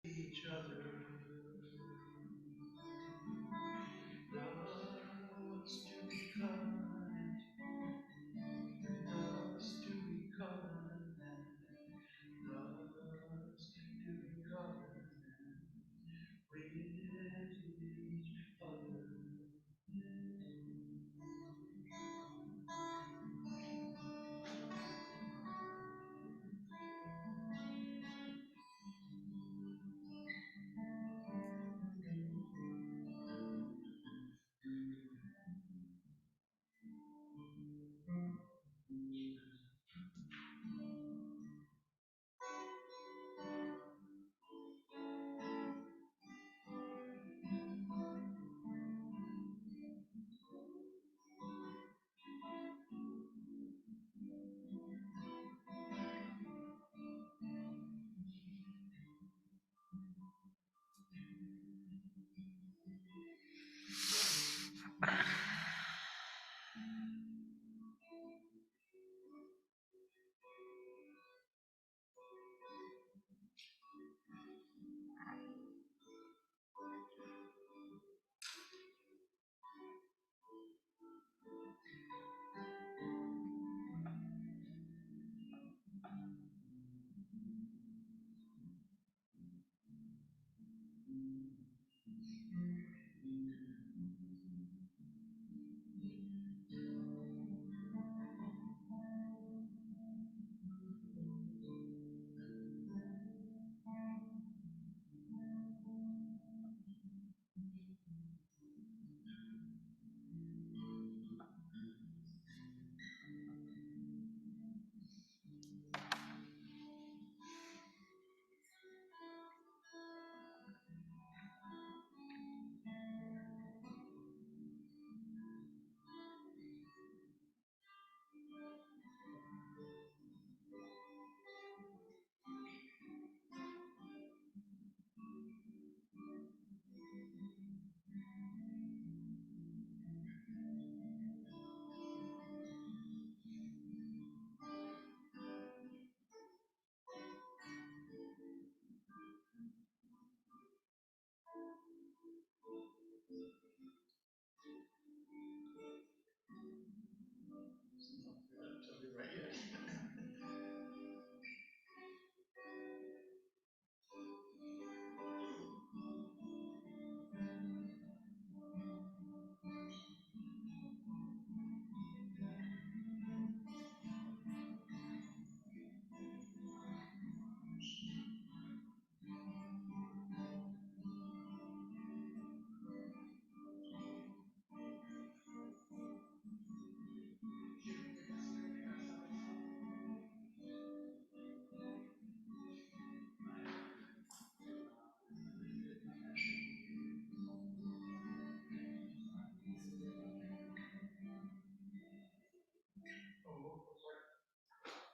each other. Loves to be kind, loves to be kind, loves to be kind with each other.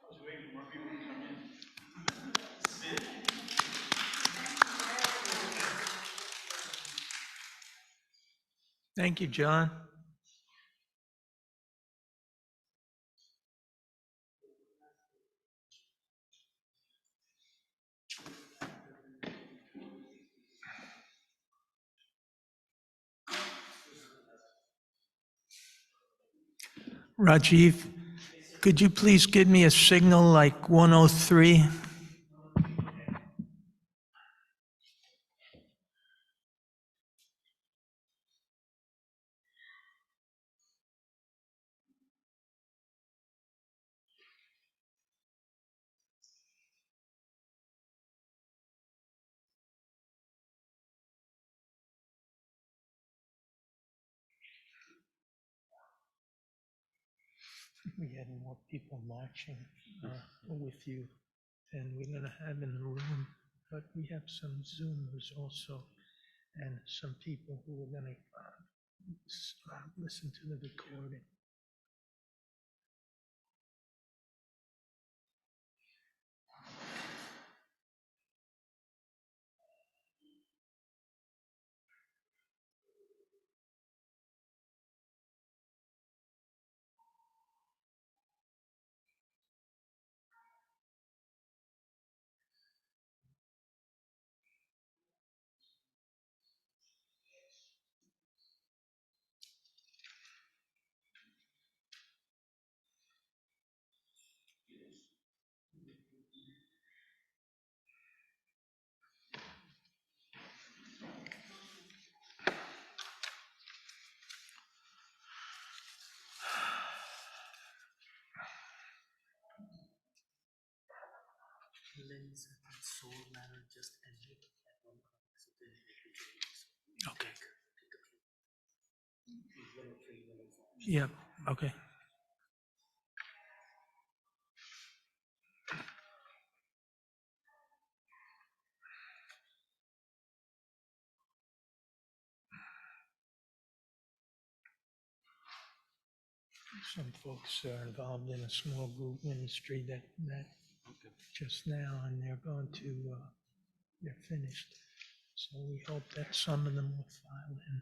I was waiting for more people to come in. Thank you, John. Rajiv, could you please give me a signal like 103? We had more people marching with you than we're going to have in the room, but we have some Zoomers also and some people who are going to listen to the recording. Cleanse and soul manner just ended at one point, so then Okay. level 3, level 4. Yep. Okay. Some folks are involved in a small group ministry that met just now, and they're going to, they're finished. So we hope that some of them will file in.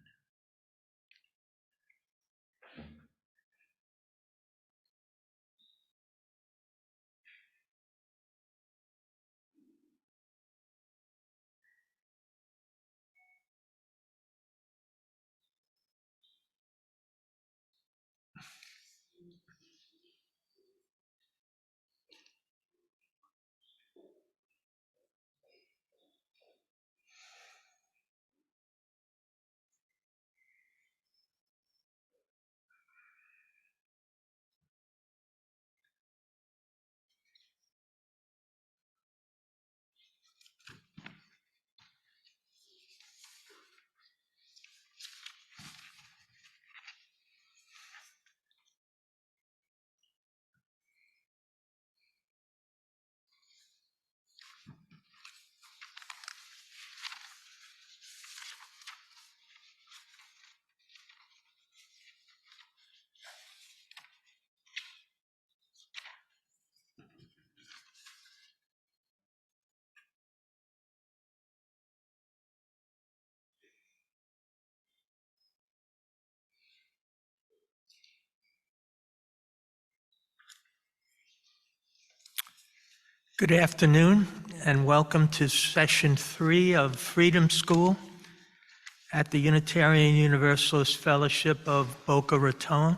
Good afternoon, and welcome to session 3 of Freedom School at the Unitarian Universalist Fellowship of Boca Raton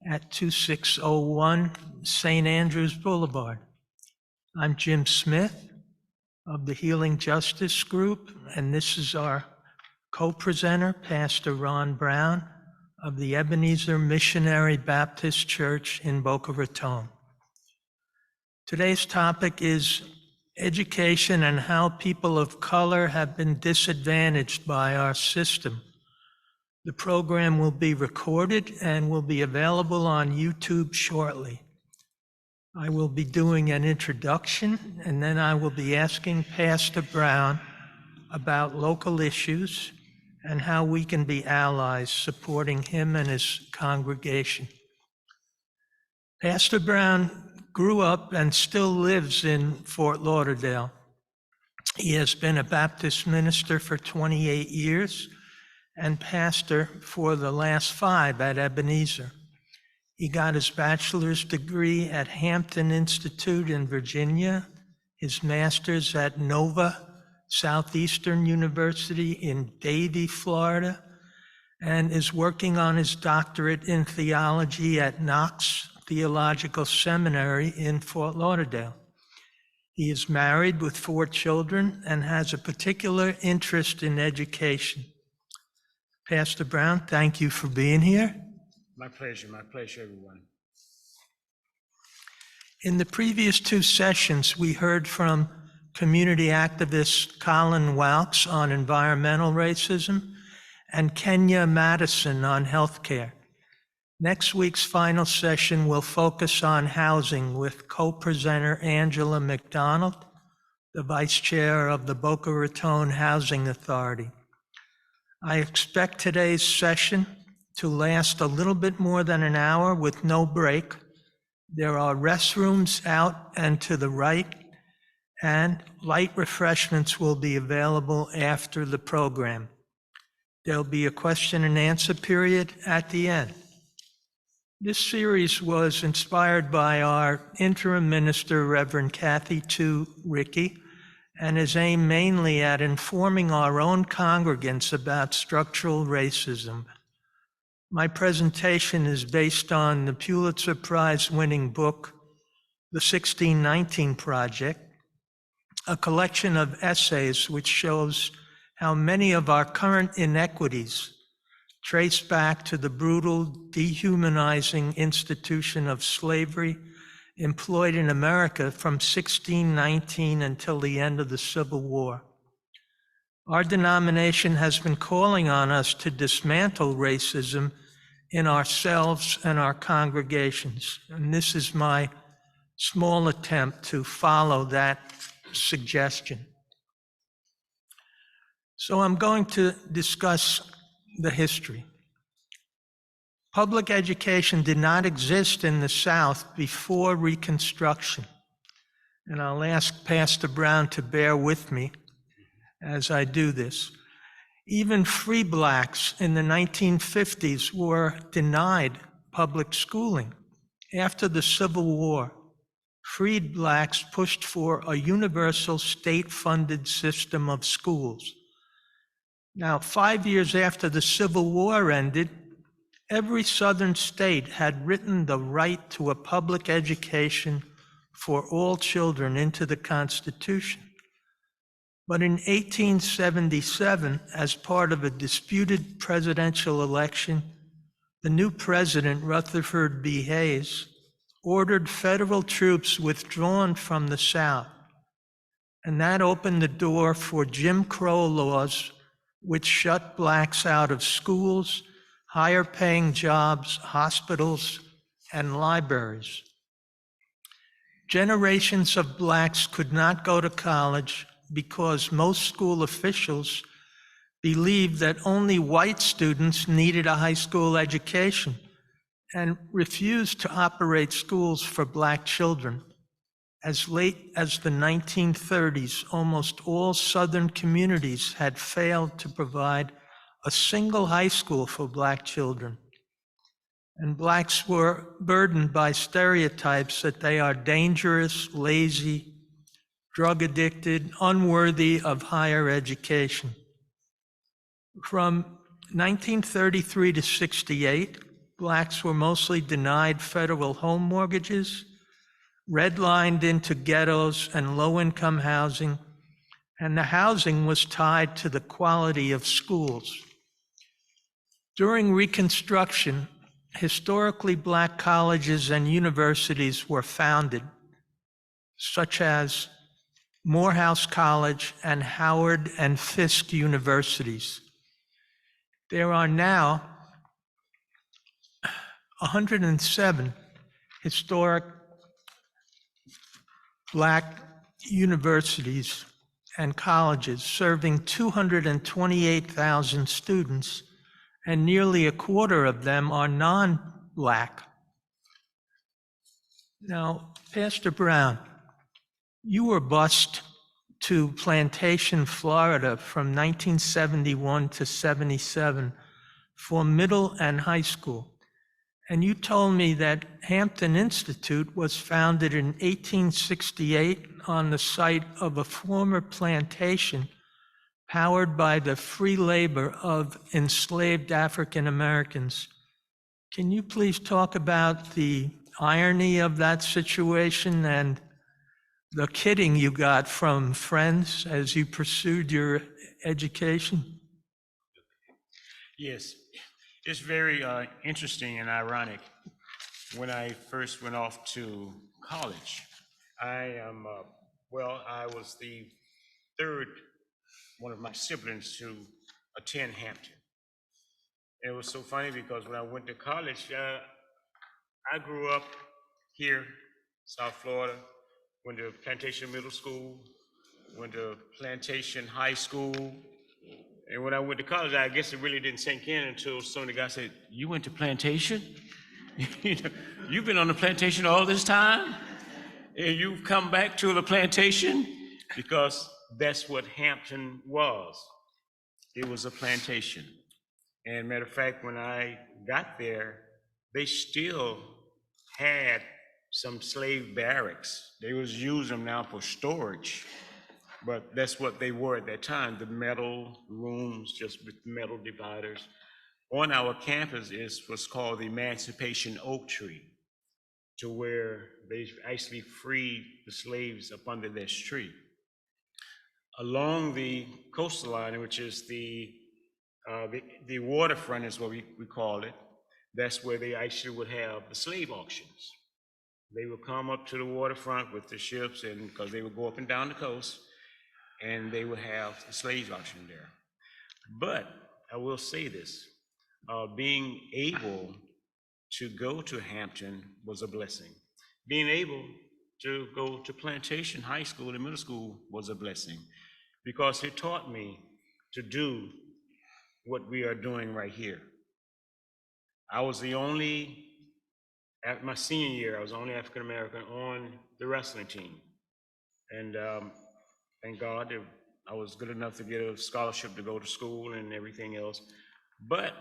at 2601 St. Andrews Boulevard. I'm Jim Smith of the Healing Justice Group, and this is our co-presenter, Pastor Ron Brown of the Ebenezer Missionary Baptist Church in Boca Raton. Today's topic is education and how people of color have been disadvantaged by our system. The program will be recorded and will be available on YouTube shortly. I will be doing an introduction, and then I will be asking Pastor Brown about local issues and how we can be allies supporting him and his congregation. Pastor Brown grew up and still lives in Fort Lauderdale. He has been a Baptist minister for 28 years and pastor for the last 5 at Ebenezer. He got his bachelor's degree at Hampton Institute in Virginia, his master's at Nova Southeastern University in Davie, Florida, and is working on his doctorate in theology at Knox Theological Seminary in Fort Lauderdale. He is married with 4 children and has a particular interest in education. Pastor Brown, thank you for being here. My pleasure, everyone. In the previous 2 sessions, we heard from community activist Colin on environmental racism and Kenya Madison on healthcare. Next week's final session will focus on housing with co-presenter Angela McDonald, the vice chair of the Boca Raton Housing Authority. I expect today's session to last a little bit more than an hour with no break. There are restrooms out and to the right, and light refreshments will be available after the program. There'll be a question and answer period at the end. This series was inspired by our interim minister, Reverend Kathy Tu Ricky, and is aimed mainly at informing our own congregants about structural racism. My presentation is based on the Pulitzer Prize-winning book, The 1619 Project, a collection of essays which shows how many of our current inequities trace back to the brutal, dehumanizing institution of slavery employed in America from 1619 until the end of the Civil War. Our denomination has been calling on us to dismantle racism in ourselves and our congregations, and this is my small attempt to follow that suggestion. So I'm going to discuss the history. Public education did not exist in the South before Reconstruction, and I'll ask Pastor Brown to bear with me as I do this. Even free blacks in the 1950s were denied public schooling. After the Civil War, freed blacks pushed for a universal state-funded system of schools. Now, 5 years after the Civil War ended, every Southern state had written the right to a public education for all children into the Constitution. But in 1877, as part of a disputed presidential election, the new president, Rutherford B. Hayes, ordered federal troops withdrawn from the South. And that opened the door for Jim Crow laws, which shut blacks out of schools, higher paying jobs, hospitals, and libraries. Generations of blacks could not go to college because most school officials believed that only white students needed a high school education and refused to operate schools for black children. As late as the 1930s, almost all Southern communities had failed to provide a single high school for black children. And blacks were burdened by stereotypes that they are dangerous, lazy, drug addicted, unworthy of higher education. From 1933 to 68, blacks were mostly denied federal home mortgages, redlined into ghettos and low-income housing, and the housing was tied to the quality of schools. During Reconstruction, historically black colleges and universities were founded, such as Morehouse College and Howard and Fisk universities. There are now 107 historic black universities and colleges serving 228,000 students, and nearly a quarter of them are non-black. Now, Pastor Brown, you were bused to Plantation, Florida from 1971 to 77 for middle and high school. And you told me that Hampton Institute was founded in 1868 on the site of a former plantation powered by the free labor of enslaved African Americans. Can you please talk about the irony of that situation and the kidding you got from friends as you pursued your education? Yes, it's very interesting and ironic. When I first went off to college, I was the third one of my siblings to attend Hampton. It was so funny because when I went to college, I grew up here, South Florida, went to Plantation Middle School, went to Plantation High School, and when I went to college, I guess it really didn't sink in until some of the guys said, "You went to Plantation? You've been on the plantation all this time? And you've come back to the plantation?" Because that's what Hampton was. It was a plantation. And matter of fact, when I got there, they still had some slave barracks. They was using them now for storage, but that's what they were at that time, the metal rooms, just with metal dividers. On our campus is what's called the Emancipation Oak Tree, to where they actually freed the slaves up under this tree. Along the coastal line, which is the waterfront is what we call it, that's where they actually would have the slave auctions. They would come up to the waterfront with the ships, and because they would go up and down the coast, and they would have the slave auction there. But I will say this, being able to go to Hampton was a blessing. Being able to go to Plantation High School and middle school was a blessing, because it taught me to do what we are doing right here. I was the only, at my senior year, I was the only African American on the wrestling team. And thank God that I was good enough to get a scholarship to go to school and everything else. But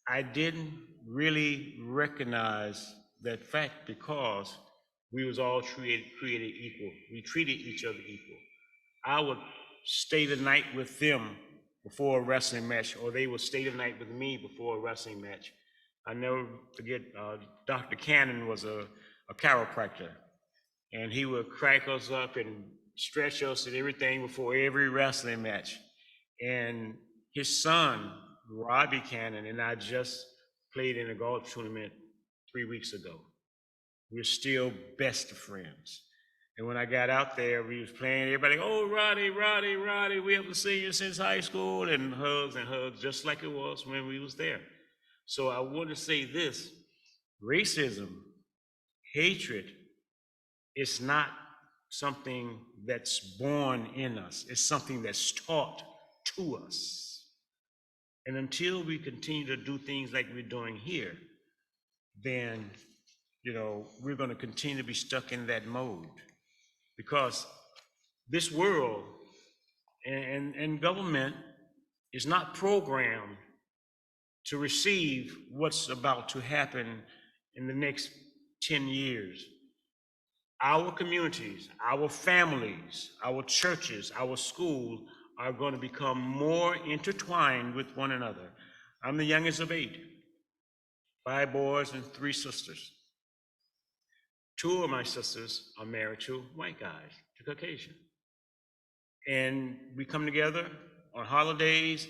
I didn't really recognize that fact because we was all created equal. We treated each other equal. I would stay the night with them before a wrestling match, or they would stay the night with me before a wrestling match. I never forget, Dr. Cannon was a chiropractor, and he would crack us up and stretch us and everything before every wrestling match. And his son, Robbie Cannon, and I just played in a golf tournament 3 weeks ago. We're still best of friends. And when I got out there, we was playing, everybody, oh, Roddy, Roddy, Roddy, we haven't seen you since high school, and hugs, just like it was when we was there. So I want to say this, racism, hatred, it's not something that's born in us. It's something that's taught to us. And until we continue to do things like we're doing here, then, we're going to continue to be stuck in that mode. Because this world and government is not programmed to receive what's about to happen in the next 10 years. Our communities, our families, our churches, our schools are going to become more intertwined with one another. I'm the youngest of 8, 5 boys and 3 sisters. 2 of my sisters are married to white guys, to Caucasian. And we come together on holidays,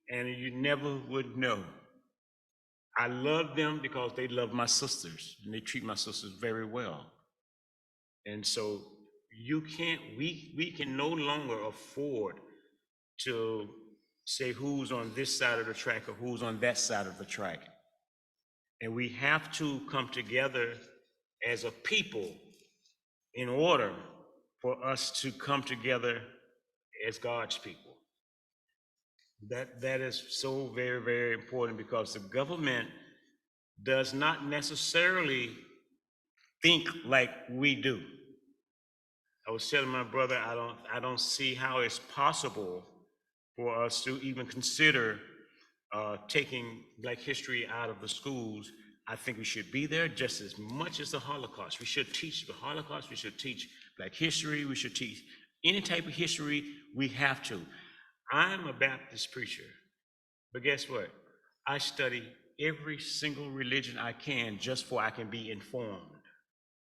and you never would know. I love them because they love my sisters, and they treat my sisters very well. And so we can no longer afford to say who's on this side of the track or who's on that side of the track. And we have to come together as a people in order for us to come together as God's people. That is so very, very important, because the government does not necessarily think like we do. I was telling my brother, I don't see how it's possible for us to even consider taking Black history out of the schools. I think we should be there just as much as the Holocaust. We should teach the Holocaust, we should teach Black history, we should teach any type of history. We have to. I'm a Baptist preacher, but guess what? I study every single religion I can just so I can be informed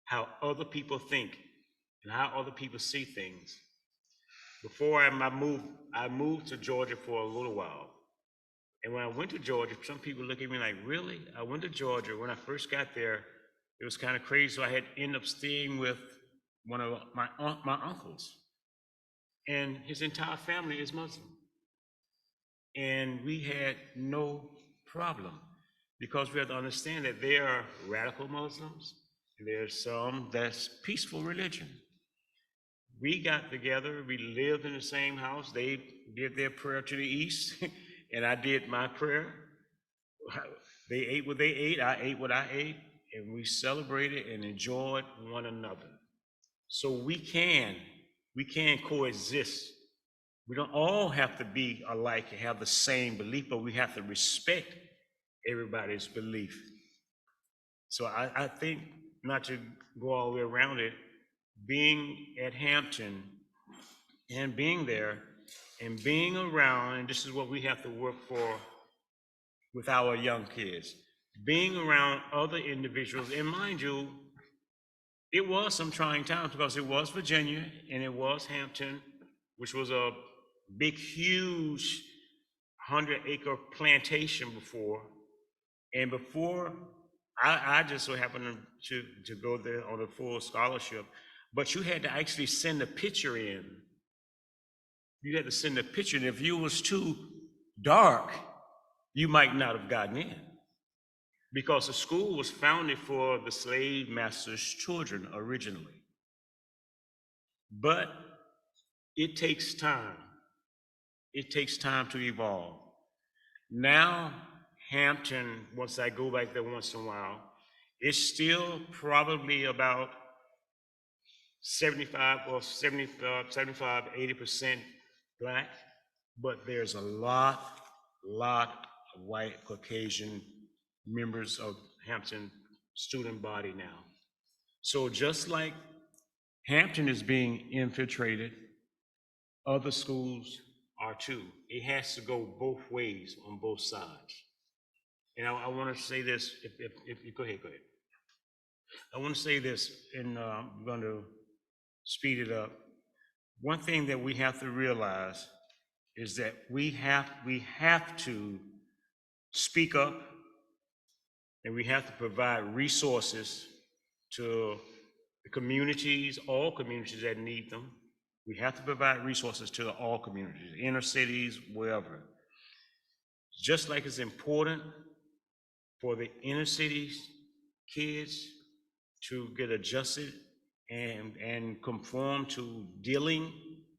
how other people think and how other people see things. Before I moved to Georgia for a little while. And when I went to Georgia, some people look at me like, really? I went to Georgia. When I first got there, it was kind of crazy. So I had to end up staying with one of my uncles. And his entire family is Muslim. And we had no problem, because we have to understand that there are radical Muslims, and there's some that's peaceful religion. We got together, we lived in the same house. They did their prayer to the east, and I did my prayer. They ate what they ate, I ate what I ate, and we celebrated and enjoyed one another. So we can coexist. We don't all have to be alike and have the same belief, but we have to respect everybody's belief. So I think, not to go all the way around it, being at Hampton and being there and being around, and this is what we have to work for with our young kids, being around other individuals. And mind you, it was some trying times, because it was Virginia and it was Hampton, which was a big, huge 100-acre plantation before. And before I just so happened to go there on a full scholarship, but you had to actually send a picture in. You had to send a picture, and if you was too dark, you might not have gotten in. Because the school was founded for the slave master's children originally. But it takes time. It takes time to evolve. Now, Hampton, once I go back there once in a while, it's still probably about 80% black, but there's a lot of white Caucasian members of Hampton student body now. So just like Hampton is being infiltrated, other schools are too. It has to go both ways on both sides. And I want to say this, if you go ahead. I want to say this, and I'm going to speed it up. One thing that we have to realize is that we have to speak up, and we have to provide resources to the communities, all communities that need them. We have to provide resources to all communities, inner cities, wherever. Just like it's important for the inner cities kids to get adjusted and conform to dealing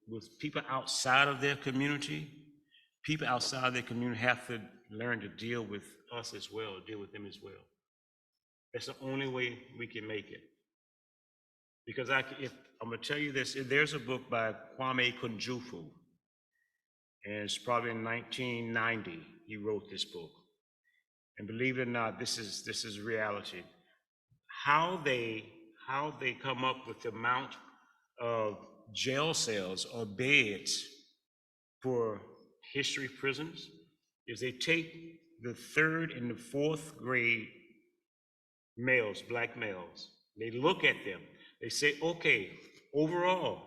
with people outside of their community, people outside of their community have to learn to deal with us as well, deal with them as well. That's the only way we can make it. Because I'm going to tell you this, there's a book by Kwame Kunjufu, and it's probably in 1990 he wrote this book. And believe it or not, this is reality. How they come up with the amount of jail cells or beds for history prisons is they take the 3rd and the 4th grade males, black males, they look at them, they say, okay, overall,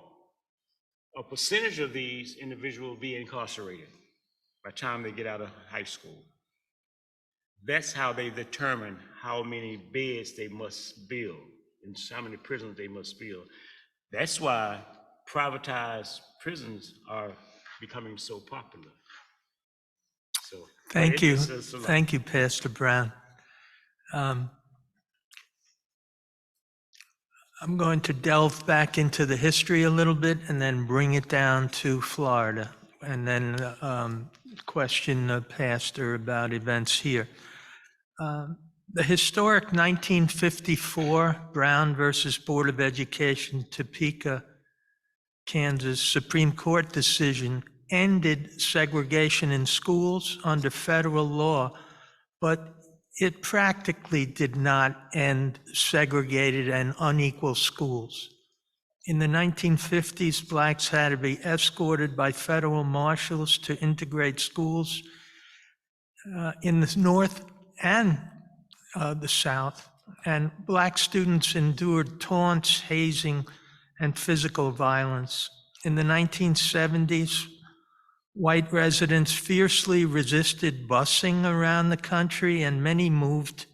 a percentage of these individuals will be incarcerated by the time they get out of high school. That's how they determine how many beds they must build and how many prisons they must build. That's why privatized prisons are becoming so popular. So Thank you. It's a lot. Thank you, Pastor Brown. I'm going to delve back into the history a little bit and then bring it down to Florida, and then question the pastor about events here. The historic 1954 Brown versus Board of Education, Topeka, Kansas Supreme Court decision ended segregation in schools under federal law, but it practically did not end segregated and unequal schools. In the 1950s, blacks had to be escorted by federal marshals to integrate schools in the North and the South, and black students endured taunts, hazing, and physical violence. In the 1970s, white residents fiercely resisted busing around the country, and many moved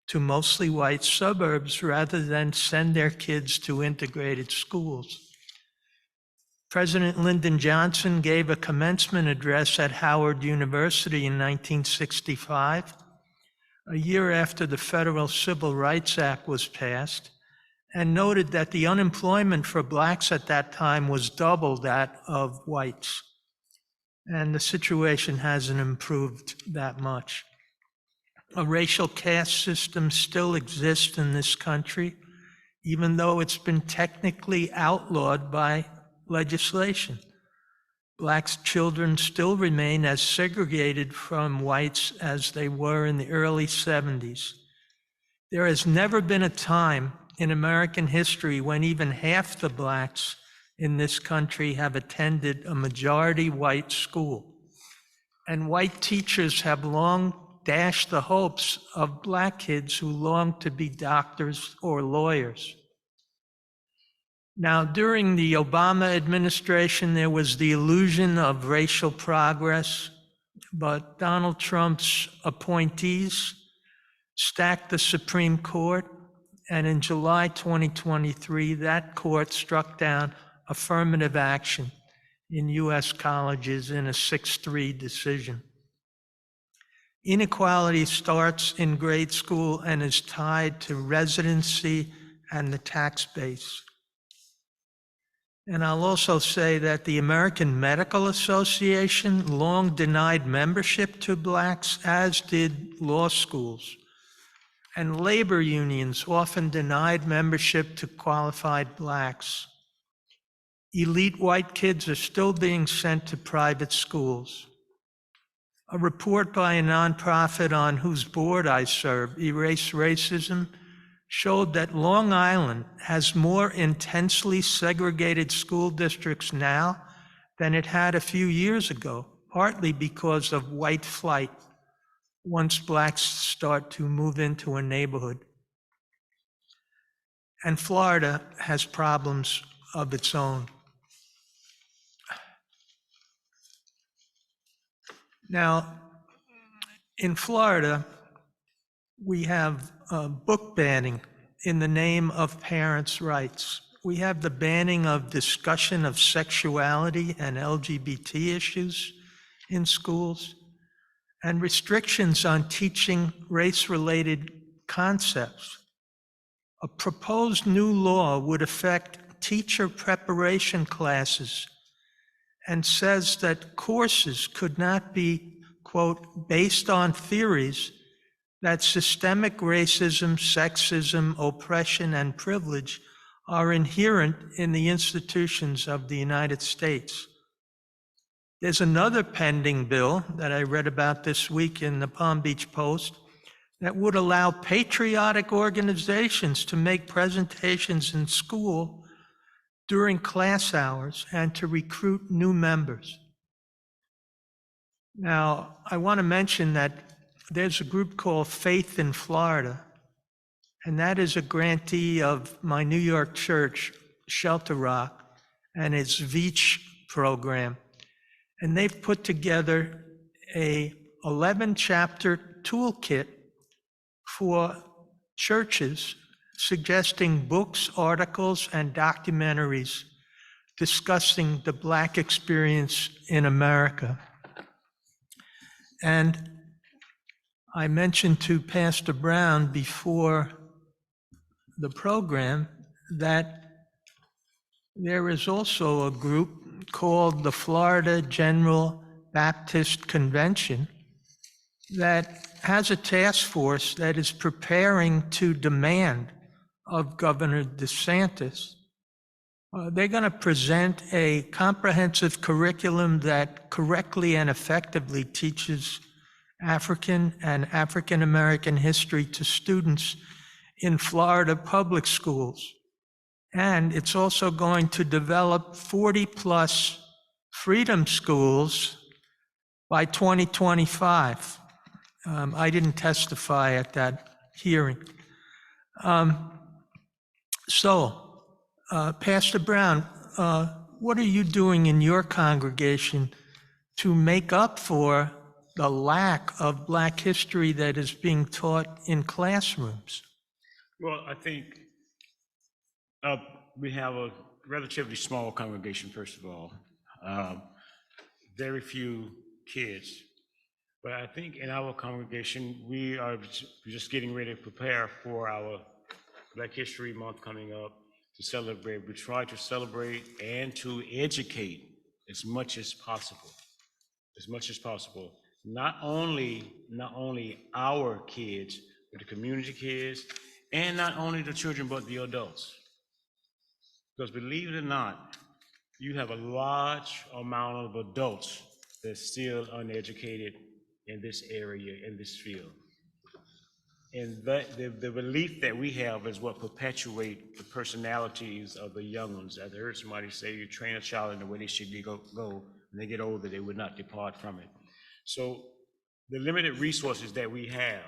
to mostly white suburbs rather than send their kids to integrated schools. President Lyndon Johnson gave a commencement address at Howard University in 1965, a year after the Federal Civil Rights Act was passed, and noted that the unemployment for blacks at that time was double that of whites. And the situation hasn't improved that much. A racial caste system still exists in this country, even though it's been technically outlawed by legislation. Black children still remain as segregated from whites as they were in the early 70s. There has never been a time in American history when even half the blacks in this country have attended a majority white school. And white teachers have long dashed the hopes of black kids who long to be doctors or lawyers. Now, during the Obama administration, there was the illusion of racial progress, but Donald Trump's appointees stacked the Supreme Court, and in July 2023, that court struck down affirmative action in U.S. colleges in a 6-3 decision. Inequality starts in grade school and is tied to residency and the tax base. And I'll also say that the American Medical Association long denied membership to blacks, as did law schools. And labor unions often denied membership to qualified blacks. Elite white kids are still being sent to private schools. A report by a nonprofit on whose board I serve, Erase Racism, showed that Long Island has more intensely segregated school districts now than it had a few years ago, partly because of white flight once blacks start to move into a neighborhood. And Florida has problems of its own. Now, in Florida, we have book banning in the name of parents' rights. We have the banning of discussion of sexuality and LGBT issues in schools, and restrictions on teaching race-related concepts. A proposed new law would affect teacher preparation classes and says that courses could not be, quote, based on theories that systemic racism, sexism, oppression, and privilege are inherent in the institutions of the United States. There's another pending bill that I read about this week in the Palm Beach Post that would allow patriotic organizations to make presentations in school during class hours and to recruit new members. Now, I want to mention that there's a group called Faith in Florida, and that is a grantee of my New York church, Shelter Rock, and its VEACH program. And they've put together a 11-chapter toolkit for churches suggesting books, articles, and documentaries discussing the Black experience in America. And I mentioned to Pastor Brown before the program that there is also a group called the Florida General Baptist Convention that has a task force that is preparing to demand of Governor DeSantis. They're going to present a comprehensive curriculum that correctly and effectively teaches African and African American history to students in Florida public schools. And it's also going to develop 40+ freedom schools by 2025. I didn't testify at that hearing. Pastor Brown, what are you doing in your congregation to make up for the lack of Black history that is being taught in classrooms? Well, I think we have a relatively small congregation, first of all. Very few kids. But I think in our congregation, we are just getting ready to prepare for our Black History Month coming up to celebrate. We try to celebrate and to educate as much as possible. Not only our kids, but the community kids, and not only the children, but the adults. Because believe it or not, you have a large amount of adults that's still uneducated in this area, in this field. And the belief that we have is what perpetuate the personalities of the young ones. As I heard somebody say, you train a child in the way they should go, when they get older, they would not depart from it. So the limited resources that we have,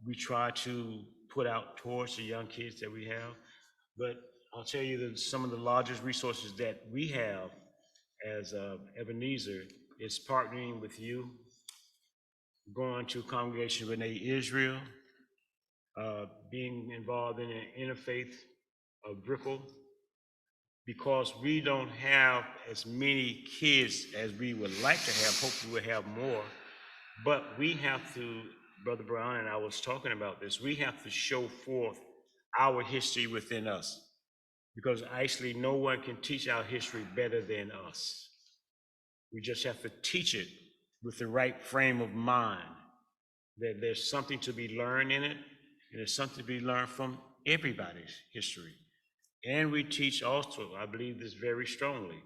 we try to put out towards the young kids that we have. But I'll tell you that some of the largest resources that we have as Ebenezer is partnering with you going to Congregation of B'nai Israel, being involved in an interfaith ripple, because we don't have as many kids as we would like to have. Hopefully we'll have more, but we have to, Brother Brown and I was talking about this, we have to show forth our history within us, because actually no one can teach our history better than us. We just have to teach it with the right frame of mind, that there's something to be learned in it, and there's something to be learned from everybody's history. And we teach also, I believe this very strongly,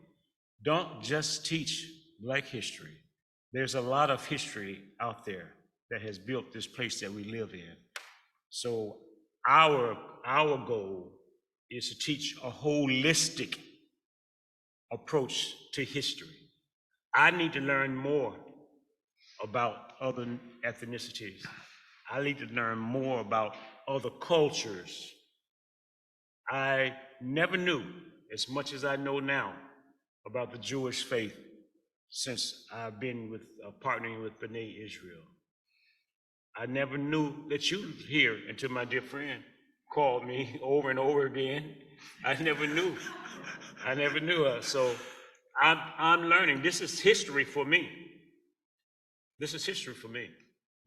don't just teach Black history. There's a lot of history out there that has built this place that we live in. So our goal is to teach a holistic approach to history. I need to learn more about other ethnicities. I need to learn more about other cultures. I never knew as much as I know now about the Jewish faith since I've been partnering with B'nai Israel. I never knew that you were here until my dear friend called me over and over again. I never knew. So I'm learning. This is history for me. This is history for me.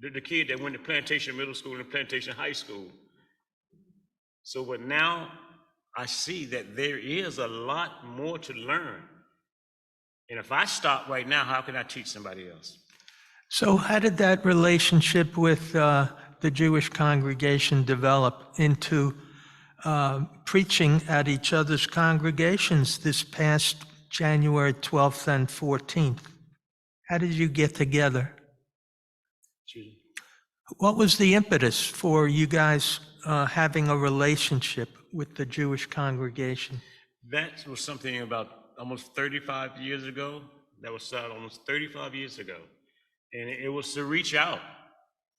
The kid that went to Plantation Middle School and Plantation High School. So, but now I see that there is a lot more to learn. And if I stop right now, how can I teach somebody else? So how did that relationship with the Jewish congregation develop into preaching at each other's congregations this past January 12th and 14th? How did you get together? Excuse me? What was the impetus for you guys having a relationship with the Jewish congregation? That was something about almost 35 years ago. That was started almost 35 years ago. And it was to reach out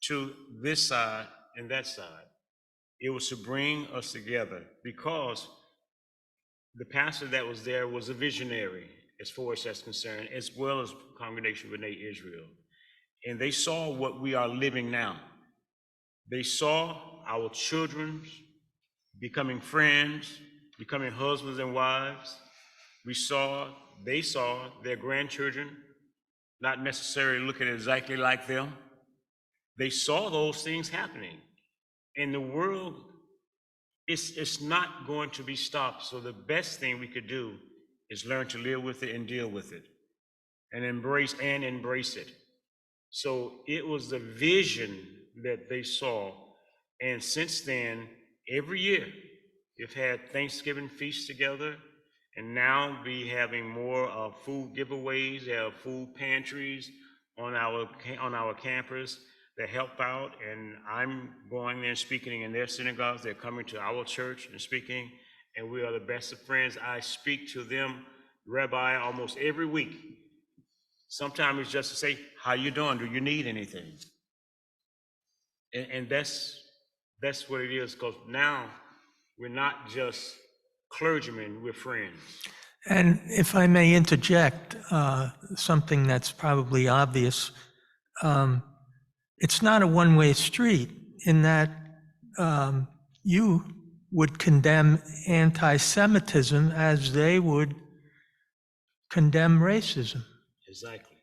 to this side and that side. It was to bring us together, because the pastor that was there was a visionary as far as that's concerned, as well as Congregation of B'nai Israel. And they saw what we are living now. They saw our children becoming friends, becoming husbands and wives. They saw their grandchildren not necessarily looking exactly like them. They saw those things happening. And the world, it's not going to be stopped. So the best thing we could do is learn to live with it and deal with it and embrace it. So it was the vision that they saw. And since then, every year, we've had Thanksgiving feasts together. And now we having more food giveaways, have food pantries on our campus that help out. And I'm going there and speaking in their synagogues. They're coming to our church and speaking, and we are the best of friends. I speak to them, Rabbi, almost every week. Sometimes it's just to say, how you doing? Do you need anything? And that's what it is, because now we're not just clergymen, we're friends. And if I may interject something that's probably obvious, it's not a one-way street in that you would condemn anti-Semitism as they would condemn racism. Exactly.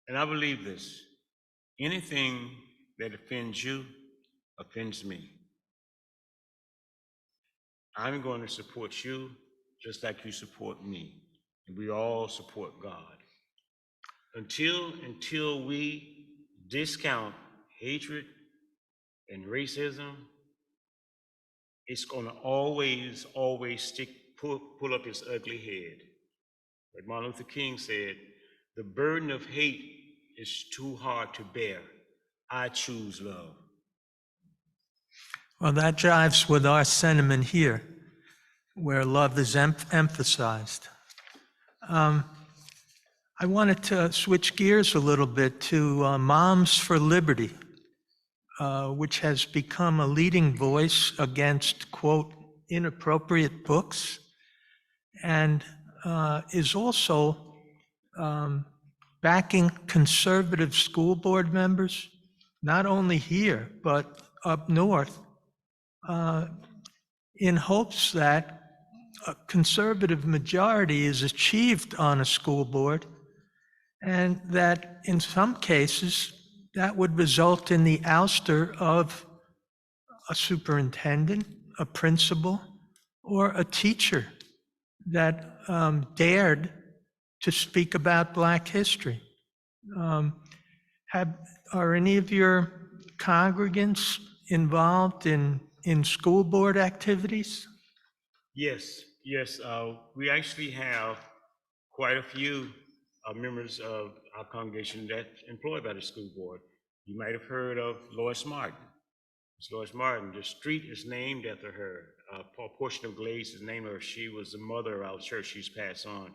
And I believe this. Anything that offends you offends me. I'm going to support you just like you support me. And we all support God. Until we discount hatred and racism, it's going to always pull up its ugly head. Like Martin Luther King said, the burden of hate is too hard to bear. I choose love. Well, that jives with our sentiment here, where love is emphasized. I wanted to switch gears a little bit to Moms for Liberty, which has become a leading voice against, quote, inappropriate books, and is also backing conservative school board members, not only here, but up north, in hopes that a conservative majority is achieved on a school board, and that in some cases, that would result in the ouster of a superintendent, a principal, or a teacher that dared to speak about Black history. Are any of your congregants involved in school board activities? Yes, yes. We actually have quite a few members of our congregation that's employed by the school board. You might have heard of Lois Martin. Ms. Lois Martin, the street is named after her. A portion of Glades is named after her. She was the mother of our church. She's passed on.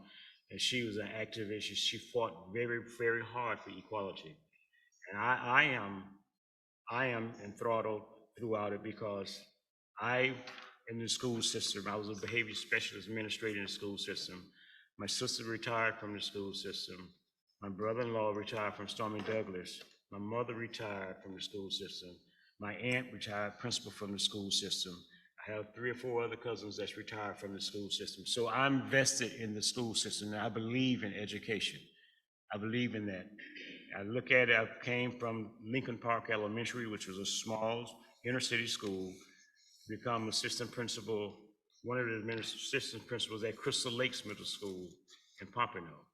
And she was an activist. She fought very, very hard for equality. And I am enthralled throughout it because in the school system, I was a behavior specialist administrator in the school system. My sister retired from the school system. My brother-in-law retired from Stormy Douglas. My mother retired from the school system. My aunt retired principal from the school system. I have 3 or 4 other cousins that's retired from the school system. So I'm vested in the school system, and I believe in education. I believe in that. I look at it, I came from Lincoln Park Elementary, which was a small inner city school, become assistant principal, one of the assistant principals at Crystal Lakes Middle School in Pompano.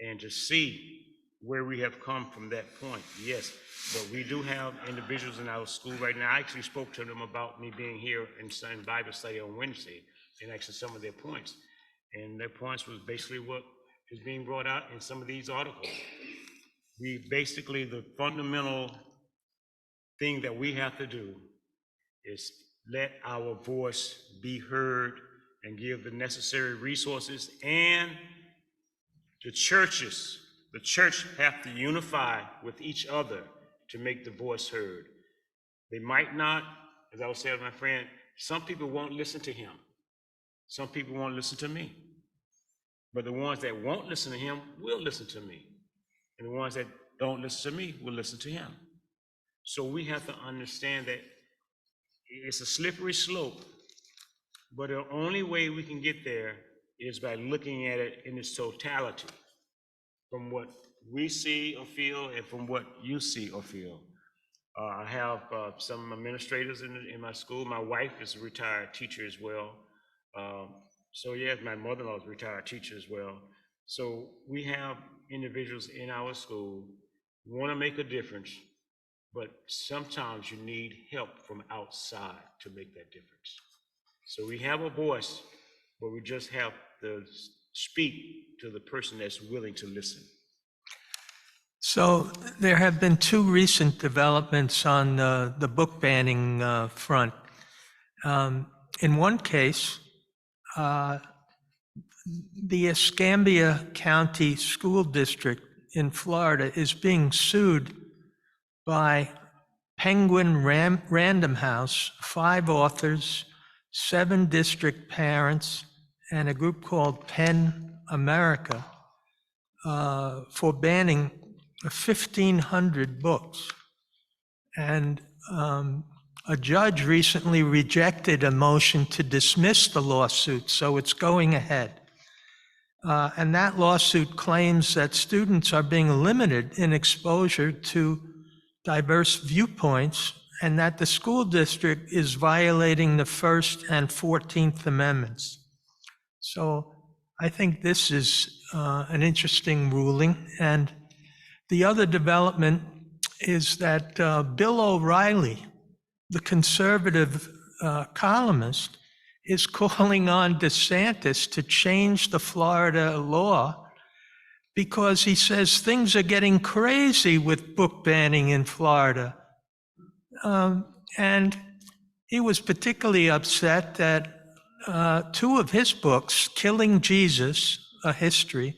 And to see where we have come from that point, yes, but we do have individuals in our school right now. I actually spoke to them about me being here in Bible study on Wednesday and actually some of their points. And their points was basically what is being brought out in some of these articles. The fundamental thing that we have to do is let our voice be heard and give the necessary resources, and the church have to unify with each other to make the voice heard. They might not, as I was saying to my friend, some people won't listen to him. Some people won't listen to me. But the ones that won't listen to him will listen to me. And the ones that don't listen to me will listen to him. So we have to understand that it's a slippery slope, but the only way we can get there is by looking at it in its totality, from what we see or feel and from what you see or feel. I have some administrators in my school. My wife is a retired teacher as well. So yes, my mother-in-law is a retired teacher as well. So we have individuals in our school who want to make a difference, but sometimes you need help from outside to make that difference. So we have a voice, but we just have to speak to the person that's willing to listen. So there have been 2 recent developments on the book banning front. In one case, the Escambia County School District in Florida is being sued by Penguin Random House, 5 authors, 7 district parents, and a group called Pen America for banning 1,500 books. And a judge recently rejected a motion to dismiss the lawsuit, so it's going ahead. And that lawsuit claims that students are being limited in exposure to diverse viewpoints, and that the school district is violating the First and 14th Amendments. So I think this is an interesting ruling. And the other development is that Bill O'Reilly, the conservative columnist, is calling on DeSantis to change the Florida law because he says things are getting crazy with book banning in Florida. And he was particularly upset that 2 of his books, Killing Jesus, A History,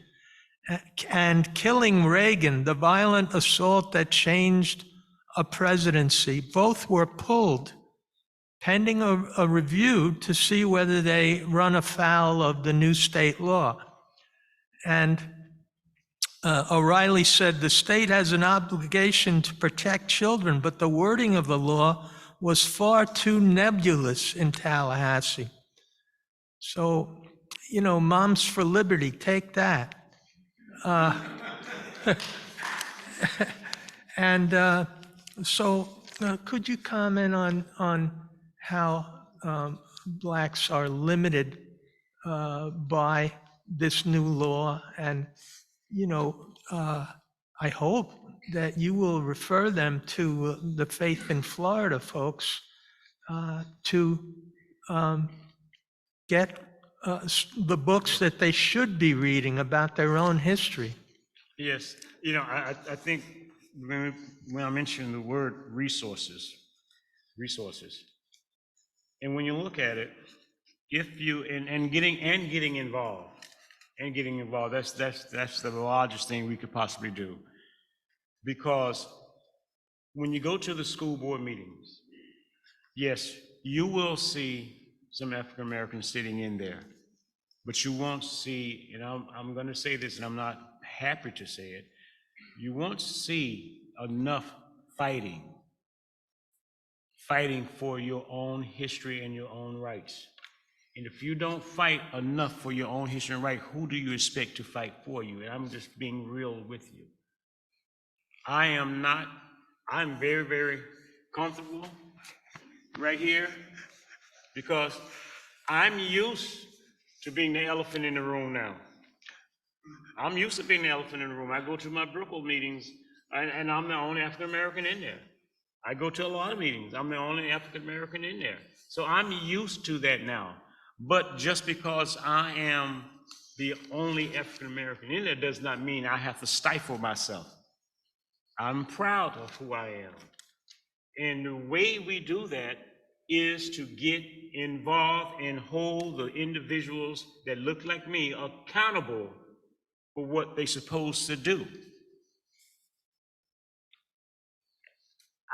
and Killing Reagan, The Violent Assault That Changed a Presidency, both were pulled pending a review to see whether they run afoul of the new state law. And O'Reilly said the state has an obligation to protect children, but the wording of the law was far too nebulous in Tallahassee. So, Moms for Liberty, take that. And so could you comment on how blacks are limited by this new law? And, I hope that you will refer them to the Faith in Florida folks to get the books that they should be reading about their own history. Yes, I think when I mentioned the word resources, and when you look at it, if you and getting involved, that's the largest thing we could possibly do, because when you go to the school board meetings, yes, you will see some African Americans sitting in there, but you won't see, and I'm going to say this, and I'm not happy to say it, you won't see enough fighting for your own history and your own rights. And if you don't fight enough for your own history and right, who do you expect to fight for you? And I'm just being real with you. I'm very, very comfortable right here because I'm used to being the elephant in the room now. I'm used to being the elephant in the room. I go to my Brookville meetings and I'm the only African American in there. I go to a lot of meetings. I'm the only African American in there. So I'm used to that now. But just because I am the only African American in there does not mean I have to stifle myself. I'm proud of who I am. And the way we do that is to get involved and hold the individuals that look like me accountable for what they're supposed to do.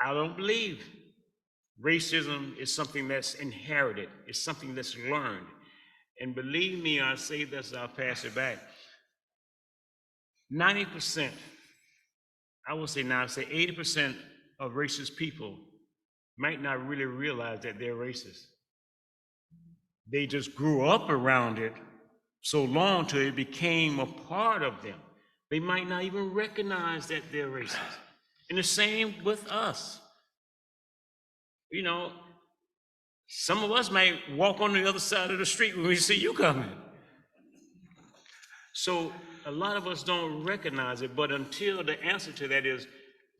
I don't believe racism is something that's inherited. It's something that's learned. And believe me, I say this, I'll pass it back. 90%, I will say now, 80% of racist people might not really realize that they're racist. They just grew up around it so long till it became a part of them. They might not even recognize that they're racist. And the same with us. Some of us might walk on the other side of the street when we see you coming. So a lot of us don't recognize it, but until the answer to that is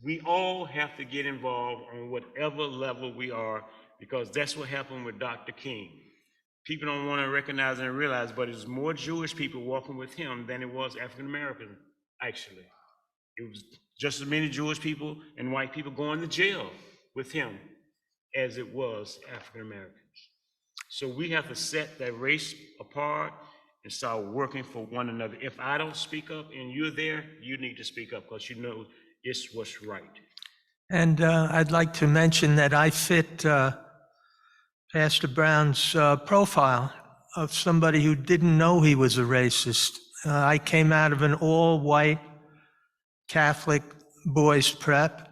we all have to get involved on whatever level we are, because that's what happened with Dr. King. People don't want to recognize and realize, but it's more Jewish people walking with him than it was African American, actually. It was just as many Jewish people and white people going to jail with him as it was African Americans. So we have to set that race apart and start working for one another. If I don't speak up and you're there, you need to speak up because you know it's what's right. And I'd like to mention that I fit Pastor Brown's profile of somebody who didn't know he was a racist. I came out of an all-white Catholic boys' prep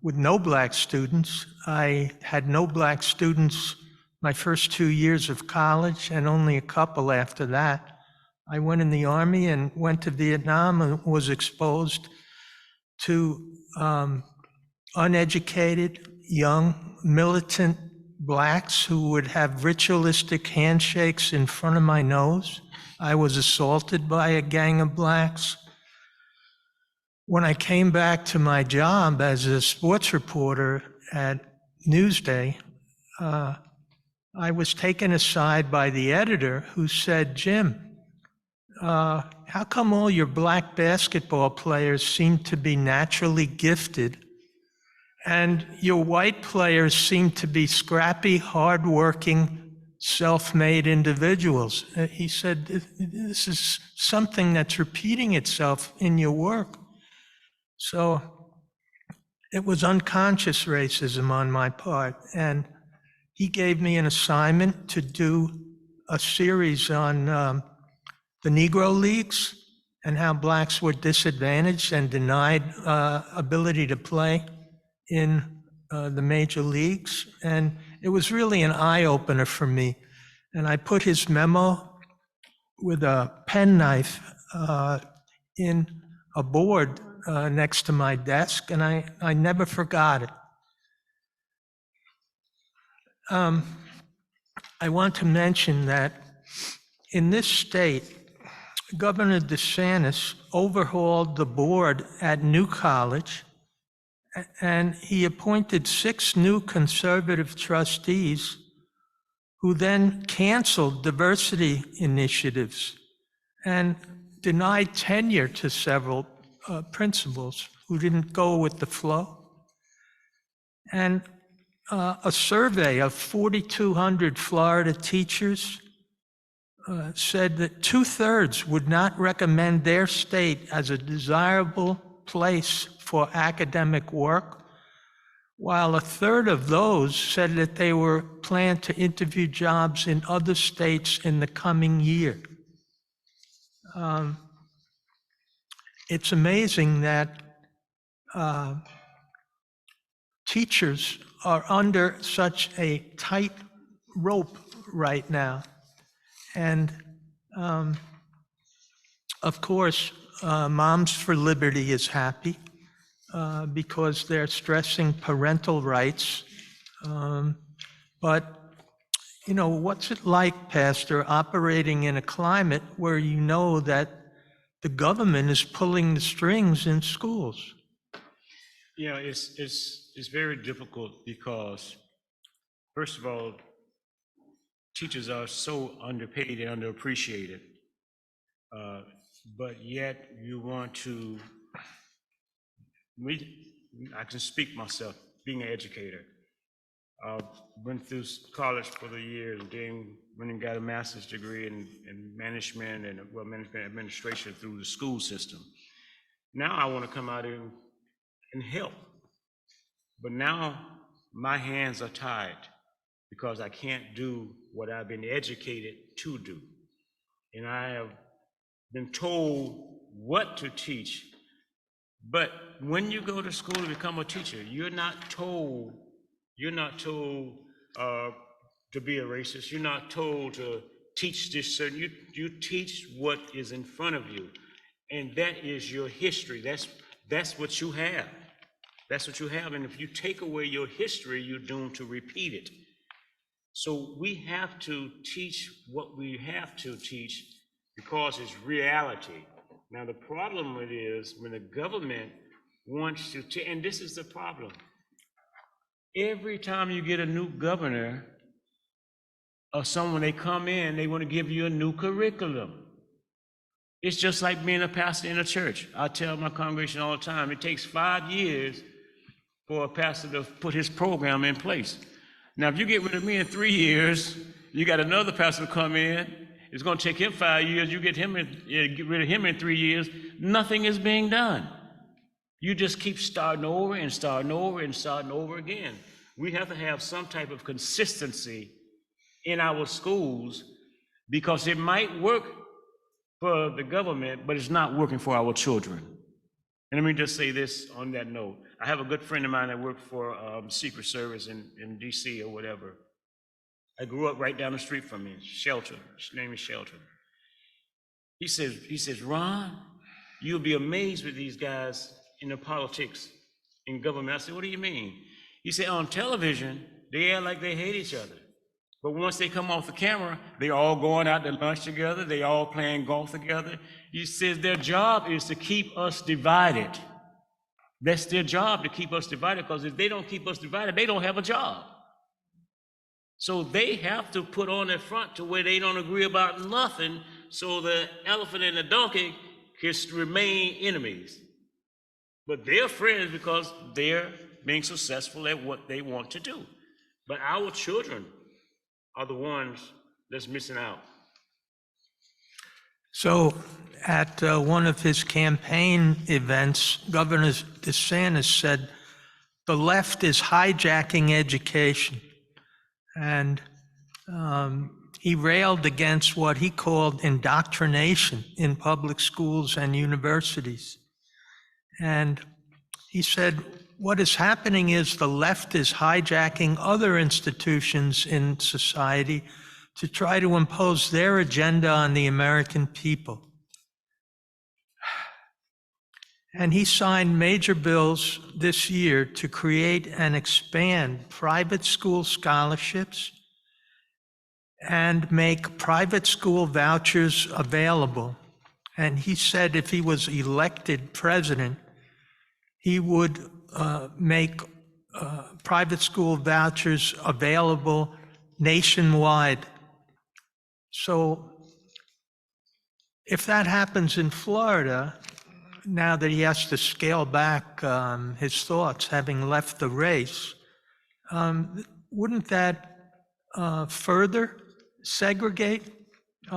with no black students. I had no black students my first 2 years of college and only a couple after that. I went in the Army and went to Vietnam and was exposed to uneducated, young, militant blacks who would have ritualistic handshakes in front of my nose. I was assaulted by a gang of blacks. When I came back to my job as a sports reporter at Newsday, I was taken aside by the editor who said, "Jim, how come all your black basketball players seem to be naturally gifted and your white players seem to be scrappy, hardworking, self-made individuals?" He said, "This is something that's repeating itself in your work." So it was unconscious racism on my part. And he gave me an assignment to do a series on the Negro Leagues and how blacks were disadvantaged and denied ability to play in the major leagues. And it was really an eye-opener for me. And I put his memo with a penknife in a board next to my desk, and I never forgot it. I want to mention that in this state, Governor DeSantis overhauled the board at New College, and he appointed 6 new conservative trustees who then canceled diversity initiatives and denied tenure to several principals who didn't go with the flow. And a survey of 4,200 Florida teachers said that 2/3 would not recommend their state as a desirable place for academic work, while 1/3 of those said that they were planned to interview jobs in other states in the coming year. It's amazing that teachers are under such a tight rope right now. And of course, Moms for Liberty is happy because they're stressing parental rights. But, you know, what's it like, Pastor, operating in a climate where you know that the government is pulling the strings in schools? You know, it's very difficult because, first of all, teachers are so underpaid and underappreciated, but yet you want to, I can speak myself, being an educator. Went through college for the year and then went and got a master's degree in management and management administration through the school system. Now I want to come out and help. But now my hands are tied because I can't do what I've been educated to do. And I have been told what to teach. But when you go to school to become a teacher, you're not told to be a racist. You're not told to teach this certain, you teach what is in front of you. And that is your history. That's what you have. That's what you have. And if you take away your history, you're doomed to repeat it. So we have to teach what we have to teach because it's reality. Now the problem it is when the government wants to, and this is the problem. Every time you get a new governor or someone, they come in, they want to give you a new curriculum. It's just like being a pastor in a church. I tell my congregation all the time, it takes 5 years for a pastor to put his program in place. Now, if you get rid of me in 3 years, you got another pastor to come in. It's going to take him 5 years. You get rid of him in 3 years. Nothing is being done. You just keep starting over and starting over and starting over again. We have to have some type of consistency in our schools because it might work for the government, but it's not working for our children. And let me just say this on that note. I have a good friend of mine that worked for Secret Service in DC or whatever. I grew up right down the street from me, Shelton. His name is Shelton. He says, Ron, you'll be amazed with these guys in the politics in government. I said, what do you mean? He said, on television, they act like they hate each other. But once they come off the camera, they all going out to lunch together, they all playing golf together. He says their job is to keep us divided. That's their job, to keep us divided, because if they don't keep us divided, they don't have a job. So they have to put on their front to where they don't agree about nothing, so the elephant and the donkey can remain enemies. But they're friends because they're being successful at what they want to do. But our children are the ones that's missing out. So at one of his campaign events, Governor DeSantis said, the left is hijacking education. And he railed against what he called indoctrination in public schools and universities. And he said, what is happening is the left is hijacking other institutions in society to try to impose their agenda on the American people. And he signed major bills this year to create and expand private school scholarships and make private school vouchers available. And he said if he was elected president, he would make private school vouchers available nationwide. So if that happens in Florida, now that he has to scale back his thoughts, having left the race, wouldn't that further segregate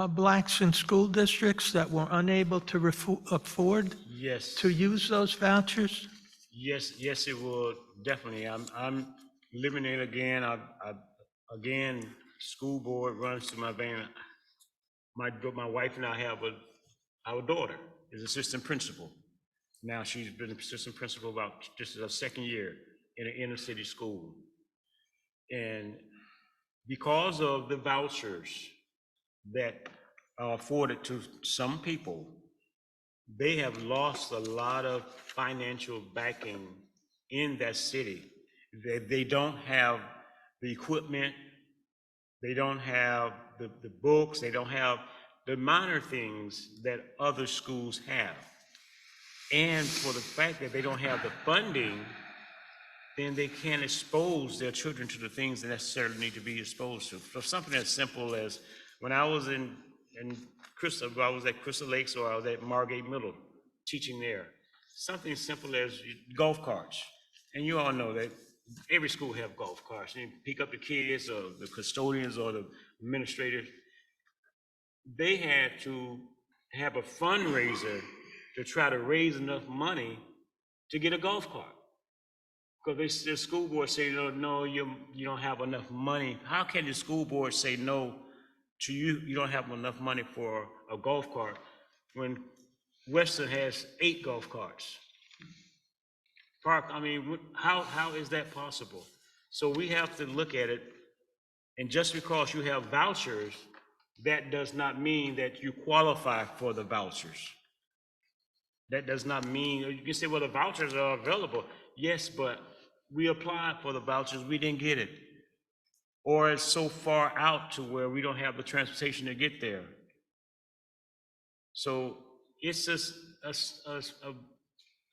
blacks in school districts that were unable to afford Yes. to use those vouchers? Yes, it would, definitely. I'm living it again. Again, school board runs through my vein. My wife and I have our daughter is assistant principal. Now she's been assistant principal about this is her second year in an inner city school. And because of the vouchers that are afforded to some people, they have lost a lot of financial backing in that city. They don't have the equipment, they don't have the books, they don't have the minor things that other schools have. And for the fact that they don't have the funding, then they can't expose their children to the things that necessarily need to be exposed to. For something as simple as when I was in Crystal, I was at Crystal Lakes or I was at Margate Middle teaching there. Something simple as golf carts. And you all know that every school have golf carts. You pick up the kids or the custodians or the administrators. They had to have a fundraiser to try to raise enough money to get a golf cart. Because the school board say, no, you don't have enough money. How can the school board say no to you? You don't have enough money for a golf cart when Western has 8 golf carts. Park, I mean, how is that possible? So we have to look at it, and just because you have vouchers, that does not mean that you qualify for the vouchers. That does not mean, you can say, well, the vouchers are available. Yes, but we applied for the vouchers, we didn't get it. Or it's so far out to where we don't have the transportation to get there. So it's just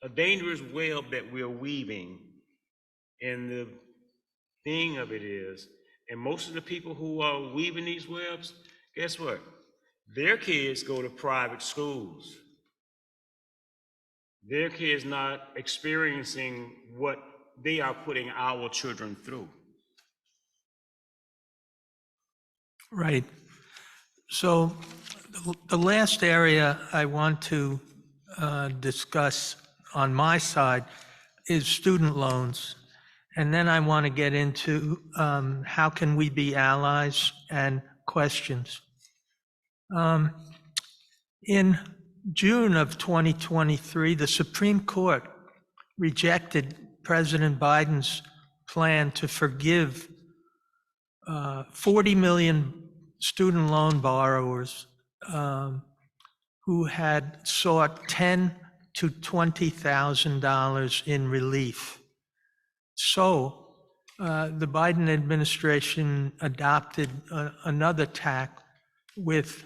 a dangerous web that we're weaving. And the thing of it is, and most of the people who are weaving these webs, guess what? Their kids go to private schools. Their kids not experiencing what they are putting our children through. Right. So the last area I want to discuss on my side is student loans. And then I want to get into how can we be allies and questions. In June of 2023, the Supreme Court rejected President Biden's plan to forgive 40 million student loan borrowers who had sought $10,000 to $20,000 in relief. So the Biden administration adopted another tack with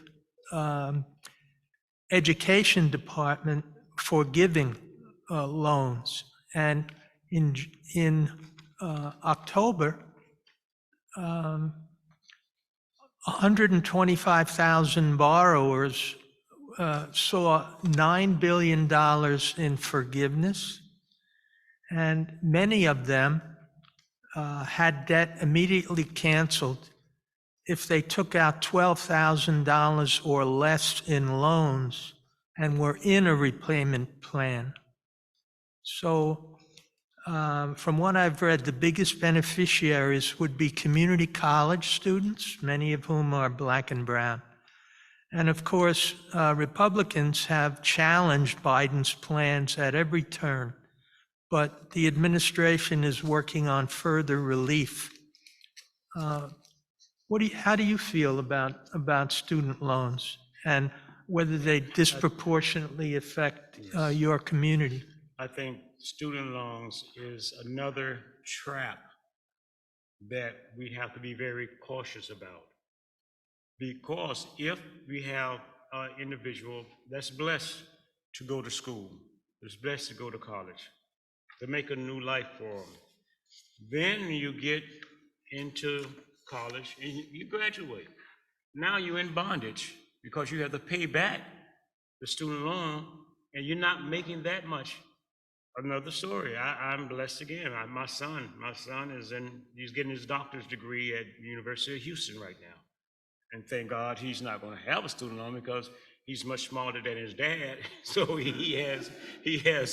Education Department forgiving loans. And in October, 125,000 borrowers saw $9 billion in forgiveness, and many of them had debt immediately canceled if they took out $12,000 or less in loans and were in a repayment plan. So from what I've read, the biggest beneficiaries would be community college students, many of whom are black and brown. And of course, Republicans have challenged Biden's plans at every turn, but the administration is working on further relief. How do you feel about student loans and whether they disproportionately affect your community? I think student loans is another trap that we have to be very cautious about. Because if we have an individual that's blessed to go to school, that's blessed to go to college, to make a new life for them, then you get into college and you graduate. Now you're in bondage because you have to pay back the student loan and you're not making that much. Another story, I'm blessed again. My son he's getting his doctor's degree at the University of Houston right now. And thank God he's not going to have a student loan because he's much smarter than his dad. So he has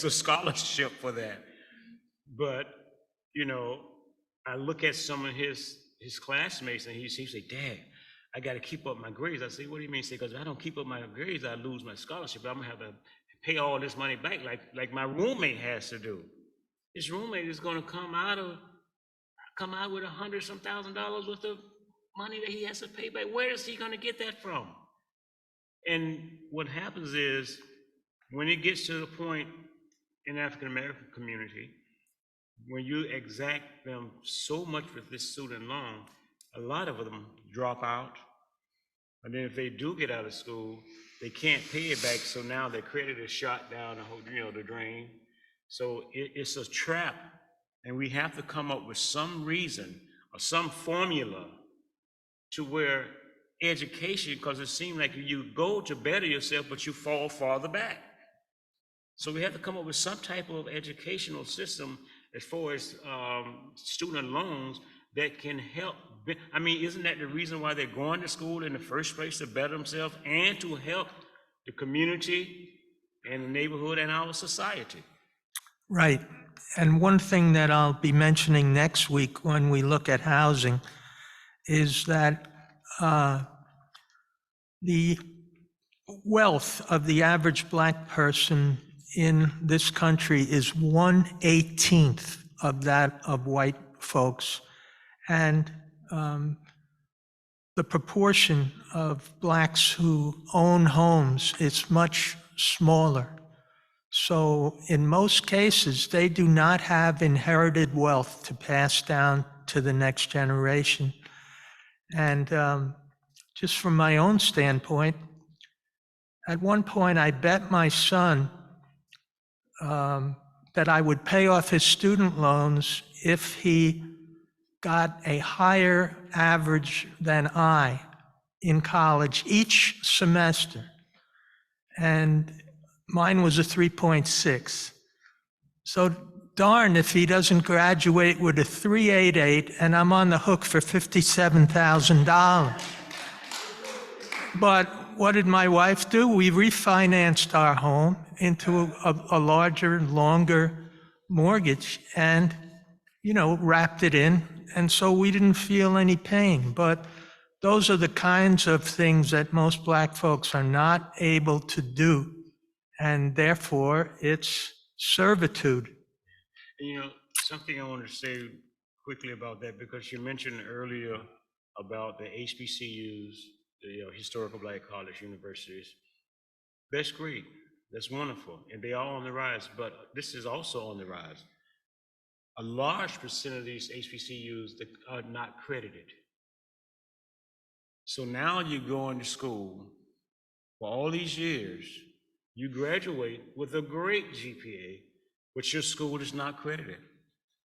a scholarship for that. But, you know, I look at some of his classmates and he say, Dad, I got to keep up my grades. I say, what do you mean? He say, because if I don't keep up my grades, I lose my scholarship. I'm going to have to pay all this money back like my roommate has to do. His roommate is going to come out with $100-some thousand worth of money that he has to pay back. Where is he going to get that from? And what happens is when it gets to the point in the African American community, when you exact them so much with this student loan, a lot of them drop out. And then if they do get out of school, they can't pay it back. So now their credit is shot down the drain. So it's a trap. And we have to come up with some reason or some formula to where education, because it seems like you go to better yourself, but you fall farther back. So we have to come up with some type of educational system as far as student loans that can help. I mean, isn't that the reason why they're going to school in the first place, to better themselves and to help the community and the neighborhood and our society? Right. And one thing that I'll be mentioning next week when we look at housing is that the wealth of the average black person in this country is 1/18 of that of white folks. And the proportion of blacks who own homes is much smaller. So in most cases, they do not have inherited wealth to pass down to the next generation. And just from my own standpoint, at one point I bet my son that I would pay off his student loans if he got a higher average than I in college each semester. And mine was a 3.6. So darn if he doesn't graduate with a 3.88 and I'm on the hook for $57,000. But what did my wife do? We refinanced our home into a larger, longer mortgage and, wrapped it in. And so we didn't feel any pain. But those are the kinds of things that most black folks are not able to do. And therefore, it's servitude. Something I want to say quickly about that, because you mentioned earlier about the HBCUs, the historical black college universities. That's great. That's wonderful. And they are on the rise, but this is also on the rise. A large percent of these HBCUs that are not credited. So now you go into school for all these years, you graduate with a great GPA, but your school is not credited.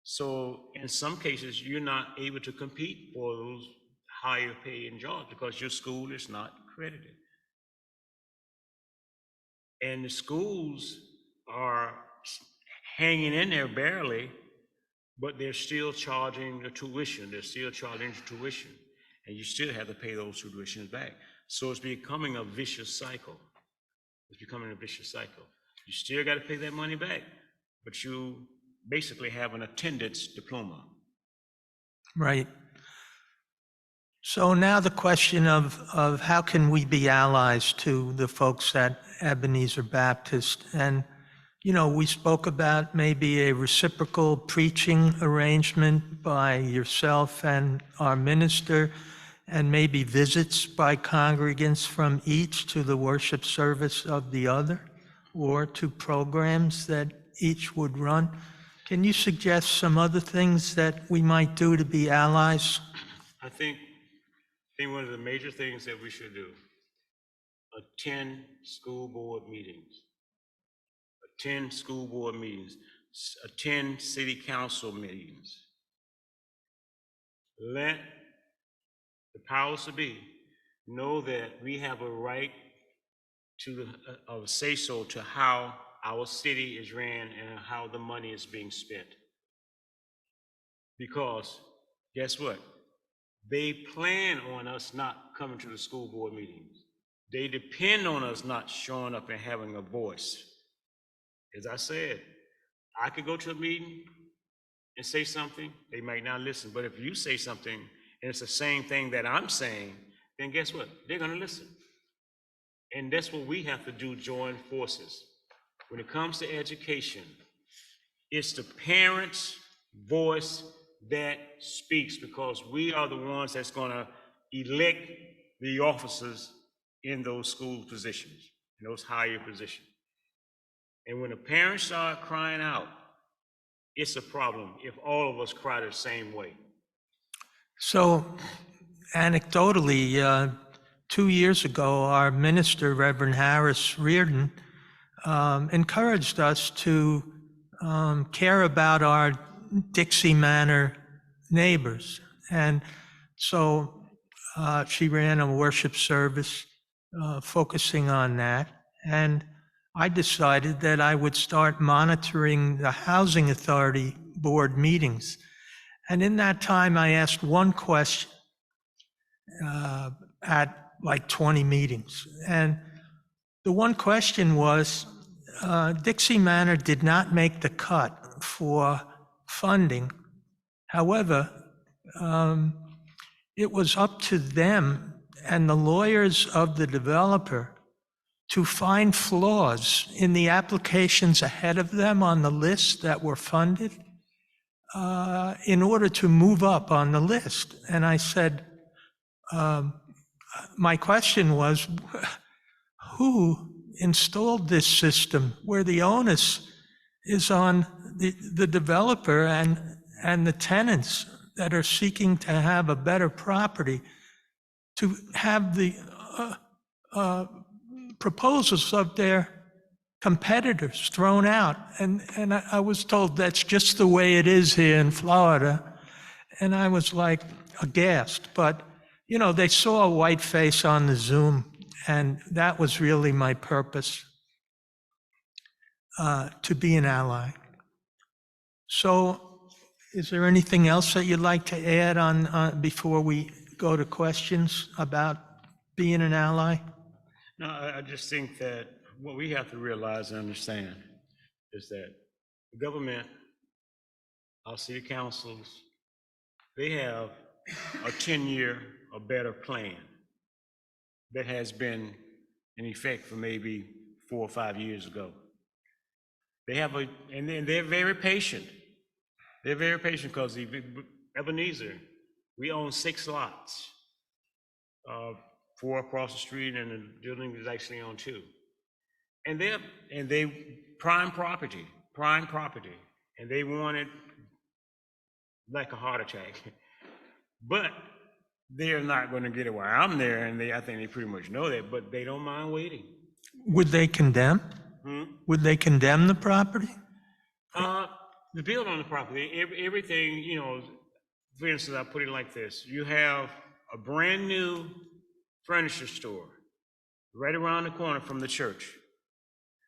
So in some cases, you're not able to compete for those higher paying jobs because your school is not credited. And the schools are hanging in there barely, but they're still charging the tuition. They're still charging the tuition. And you still have to pay those tuitions back. So it's becoming a vicious cycle. It's becoming a vicious cycle. You still got to pay that money back, but you basically have an attendance diploma. Right. So now the question of how can we be allies to the folks at Ebenezer Baptist? And, you know, we spoke about maybe a reciprocal preaching arrangement by yourself and our minister, and maybe visits by congregants from each to the worship service of the other, or to programs that each would run. Can you suggest some other things that we might do to be allies? I think one of the major things that we should do, attend school board meetings. Attend school board meetings. Attend city council meetings. Let the powers that be know that we have a right to say-so to how our city is ran and how the money is being spent. Because guess what? They plan on us not coming to the school board meetings. They depend on us not showing up and having a voice. As I said, I could go to a meeting and say something, they might not listen. But if you say something and it's the same thing that I'm saying, then guess what? They're gonna listen. And that's what we have to do, join forces. When it comes to education, it's the parents' voice that speaks, because we are the ones that's gonna elect the officers in those school positions, in those higher positions. And when the parents start crying out, it's a problem if all of us cry the same way. So anecdotally, 2 years ago, our minister, Reverend Harris Reardon, encouraged us to care about our Dixie Manor neighbors. And so she ran a worship service focusing on that. And I decided that I would start monitoring the Housing Authority board meetings. And in that time, I asked one question at like 20 meetings. And the one question was, Dixie Manor did not make the cut for funding. However, it was up to them and the lawyers of the developer to find flaws in the applications ahead of them on the list that were funded in order to move up on the list. And I said, my question was, who installed this system where the onus is on the developer and the tenants that are seeking to have a better property to have the proposals of their competitors thrown out. And I was told that's just the way it is here in Florida. And I was like aghast. But, you know, they saw a white face on the Zoom, and that was really my purpose, to be an ally. So is there anything else that you'd like to add on before we go to questions about being an ally? No, I just think that what we have to realize and understand is that the government, our city councils, they have a 10-year or better plan that has been in effect for maybe 4 or 5 years ago. They have and they're very patient. They're very patient because Ebenezer, we own 6 lots, 4 across the street, and the building is actually on 2. And they prime property, and they want it like a heart attack. But they're not going to get it while I'm there, and I think they pretty much know that, but they don't mind waiting. Would they condemn? Would they condemn the property? The build on the property, everything, you know, for instance, I'll put it like this. You have a brand new furniture store right around the corner from the church.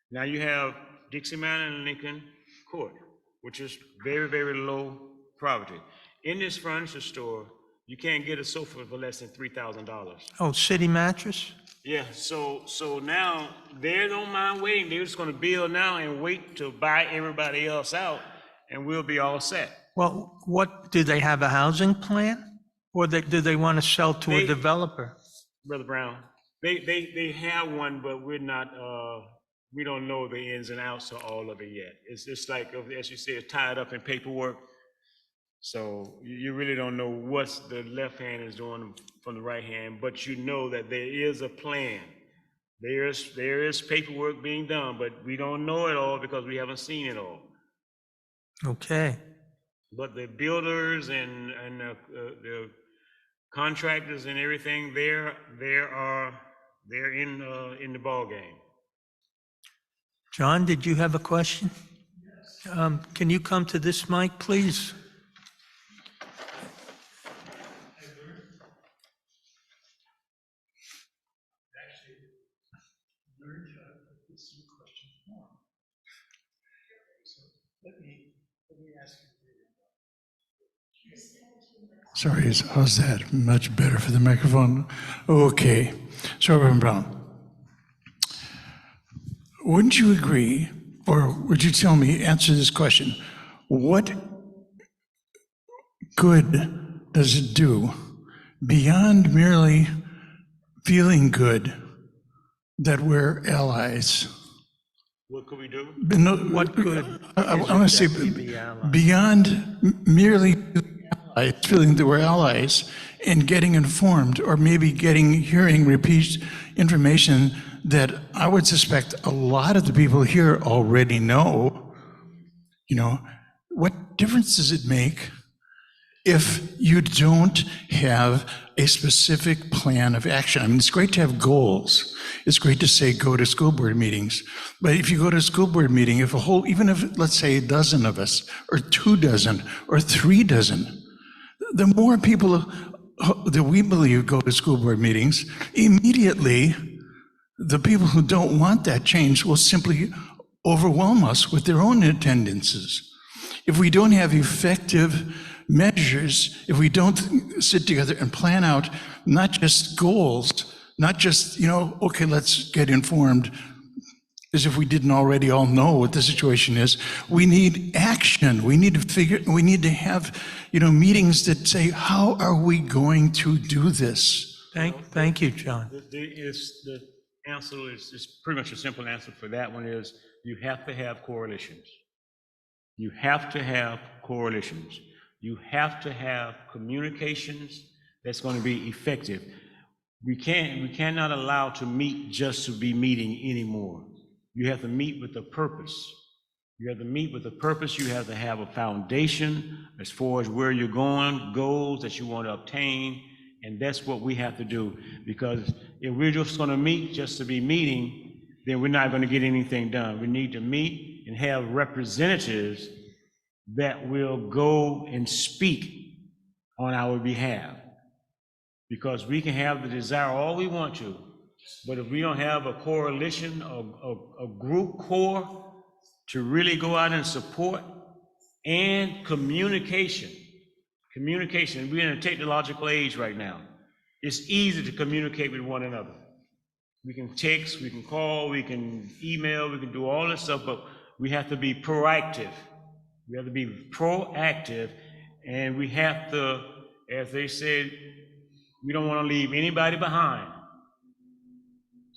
Now you have Dixie Manor and Lincoln Court, which is very, very low property. In this furniture store, you can't get a sofa for less than $3,000. Oh, City Mattress? Yeah, so now they don't mind waiting. They're just going to build now and wait to buy everybody else out, and we'll be all set. Well, what, do they have a housing plan? Or do they want to sell to a They- developer? Brother Brown, they have one, but we're not, we don't know the ins and outs of all of it yet. It's just like, as you say, it's tied up in paperwork. So you really don't know what the left hand is doing from the right hand, but you know that there is a plan. There is paperwork being done, but we don't know it all because we haven't seen it all. Okay. But the builders and the contractors and everything, they're in the ball game. John, did you have a question? Yes. Can you come to this mic, please? Sorry, how's that? Much better for the microphone. Okay. So, Reverend Brown, wouldn't you agree, or would you tell me, answer this question, what good does it do beyond merely feeling good that we're allies? What could we do? What good? I want to say be allies? beyond merely feeling that we're allies and getting informed, or maybe hearing repeat information that I would suspect a lot of the people here already know. You know, what difference does it make if you don't have a specific plan of action? I mean, it's great to have goals. It's great to say, go to school board meetings. But if you go to a school board meeting, even if, let's say, a dozen of us, or 2 dozen, or 3 dozen, the more people that we believe go to school board meetings, immediately the people who don't want that change will simply overwhelm us with their own attendances. If we don't have effective measures, if we don't sit together and plan out not just goals, not just, okay, let's get informed, as if we didn't already all know what the situation is. We need action. We need to have, meetings that say, how are we going to do this? Thank you, John. The answer is pretty much a simple answer for that one is you have to have coalitions. You have to have coalitions. You have to have communications that's going to be effective. We cannot allow to meet just to be meeting anymore. You have to meet with a purpose. You have to meet with a purpose. You have to have a foundation as far as where you're going, goals that you want to obtain, and that's what we have to do. Because if we're just going to meet just to be meeting, then we're not going to get anything done. We need to meet and have representatives that will go and speak on our behalf. Because we can have the desire all we want to, but if we don't have a coalition, a group core to really go out and support, and communication, we're in a technological age right now. It's easy to communicate with one another. We can text, we can call, we can email, we can do all this stuff, but we have to be proactive. We have to be proactive, and we have to, as they said, we don't want to leave anybody behind.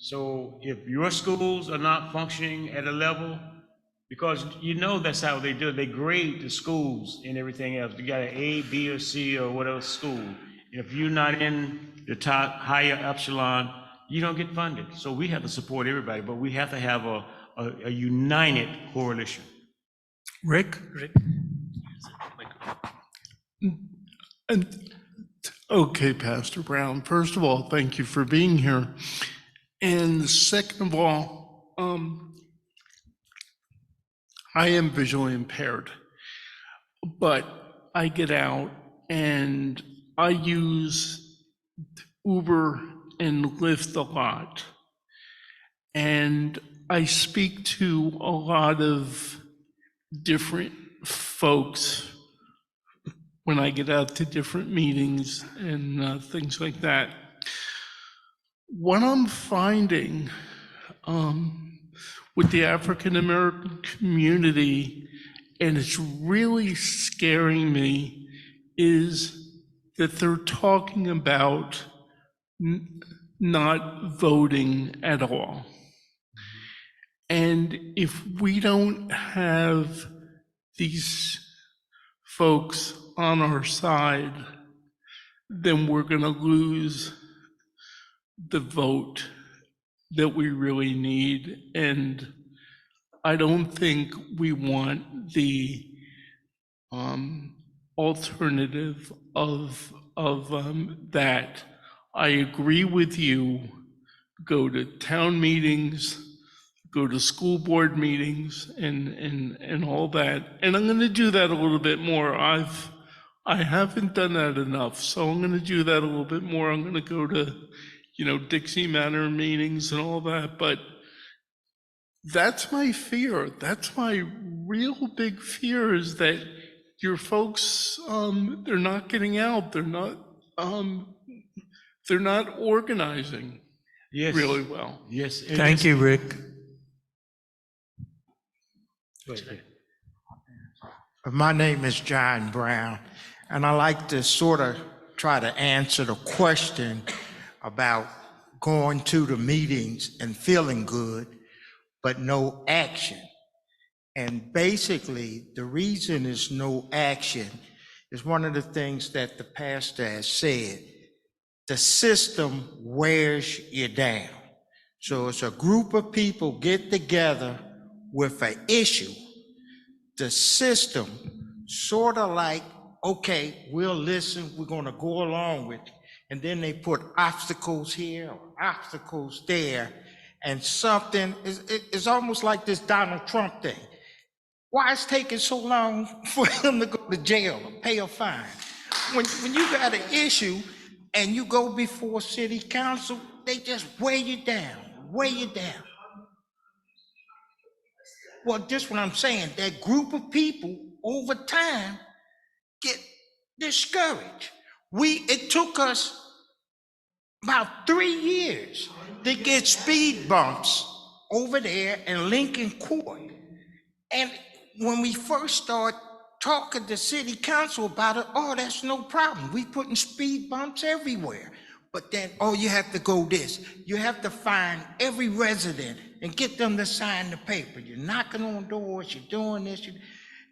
So if your schools are not functioning at a level, because that's how they do it, they grade the schools and everything else. You got an A, B, or C, or whatever school. And if you're not in the top higher epsilon, you don't get funded. So we have to support everybody, but we have to have a united coalition. Rick? Okay, Pastor Brown, first of all, thank you for being here. And second of all, I am visually impaired, but I get out and I use Uber and Lyft a lot. And I speak to a lot of different folks when I get out to different meetings and things like that. What I'm finding with the African American community and it's really scaring me, is that they're talking about not voting at all. And if we don't have these folks on our side, then we're going to lose the vote that we really need. And I don't think we want the alternative of that. I agree with you. Go to town meetings, go to school board meetings, and all that. And I'm going to do that a little bit more. I haven't done that enough, so I'm going to do that a little bit more. I'm going to go to, Dixie Manor meetings and all that. But that's my fear. That's my real big fear, is that your folks, they're not getting out. They're not organizing Yes. really well. Yes. Thank you, Rick. My name is John Brown, and I like to sort of try to answer the question about going to the meetings and feeling good, but no action. And basically, the reason is no action is one of the things that the pastor has said. The system wears you down. So it's a group of people get together with an issue. The system sort of like, okay, we'll listen, we're going to go along with it. And then they put obstacles here or obstacles there, and something is almost like this Donald Trump thing. Why is it taking so long for him to go to jail or pay a fine? When you got an issue and you go before city council, they just weigh you down, weigh you down. Well, just what I'm saying, that group of people over time get discouraged. It took us about 3 years to get speed bumps over there in Lincoln Court. And when we first started talking to city council about it, oh, that's no problem. We putting speed bumps everywhere. But then, oh, you have to go this. You have to find every resident and get them to sign the paper. You're knocking on doors, you're doing this.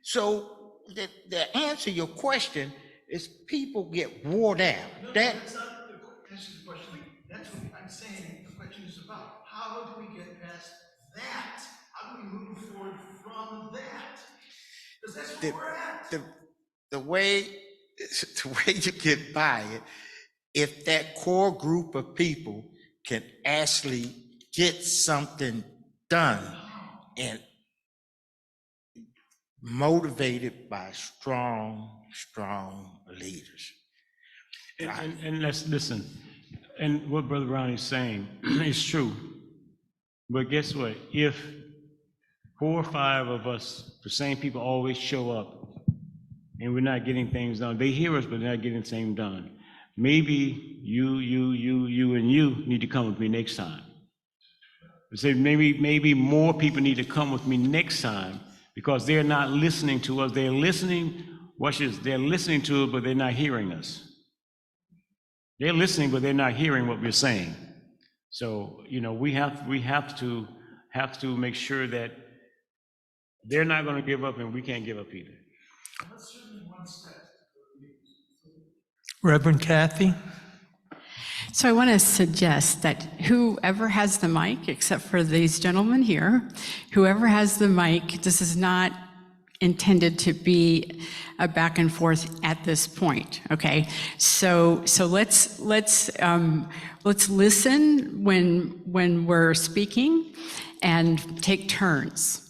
So the answer to your question is people get wore down. That's not the answer to the question. That's what I'm saying the question is about. How do we get past that? How do we move forward from that? Because that's where we're at. The way you get by it, if that core group of people can actually get something done and motivated by strong leaders. And let's listen. And what Brother Brown is saying is true. But guess what? If 4 or 5 of us, the same people, always show up and we're not getting things done, they hear us, but they're not getting things done. Maybe you need to come with me next time. Say maybe more people need to come with me next time, because they're not listening to us. They're listening. Watch this. They're listening to it, but they're not hearing us. They're listening, but they're not hearing what we're saying. So we have to make sure that they're not going to give up, and we can't give up either. That's certainly one step. Reverend Kathy? So I want to suggest that whoever has the mic, except for these gentlemen here, whoever has the mic, this is not intended to be a back and forth at this point, okay? So let's listen when we're speaking and take turns.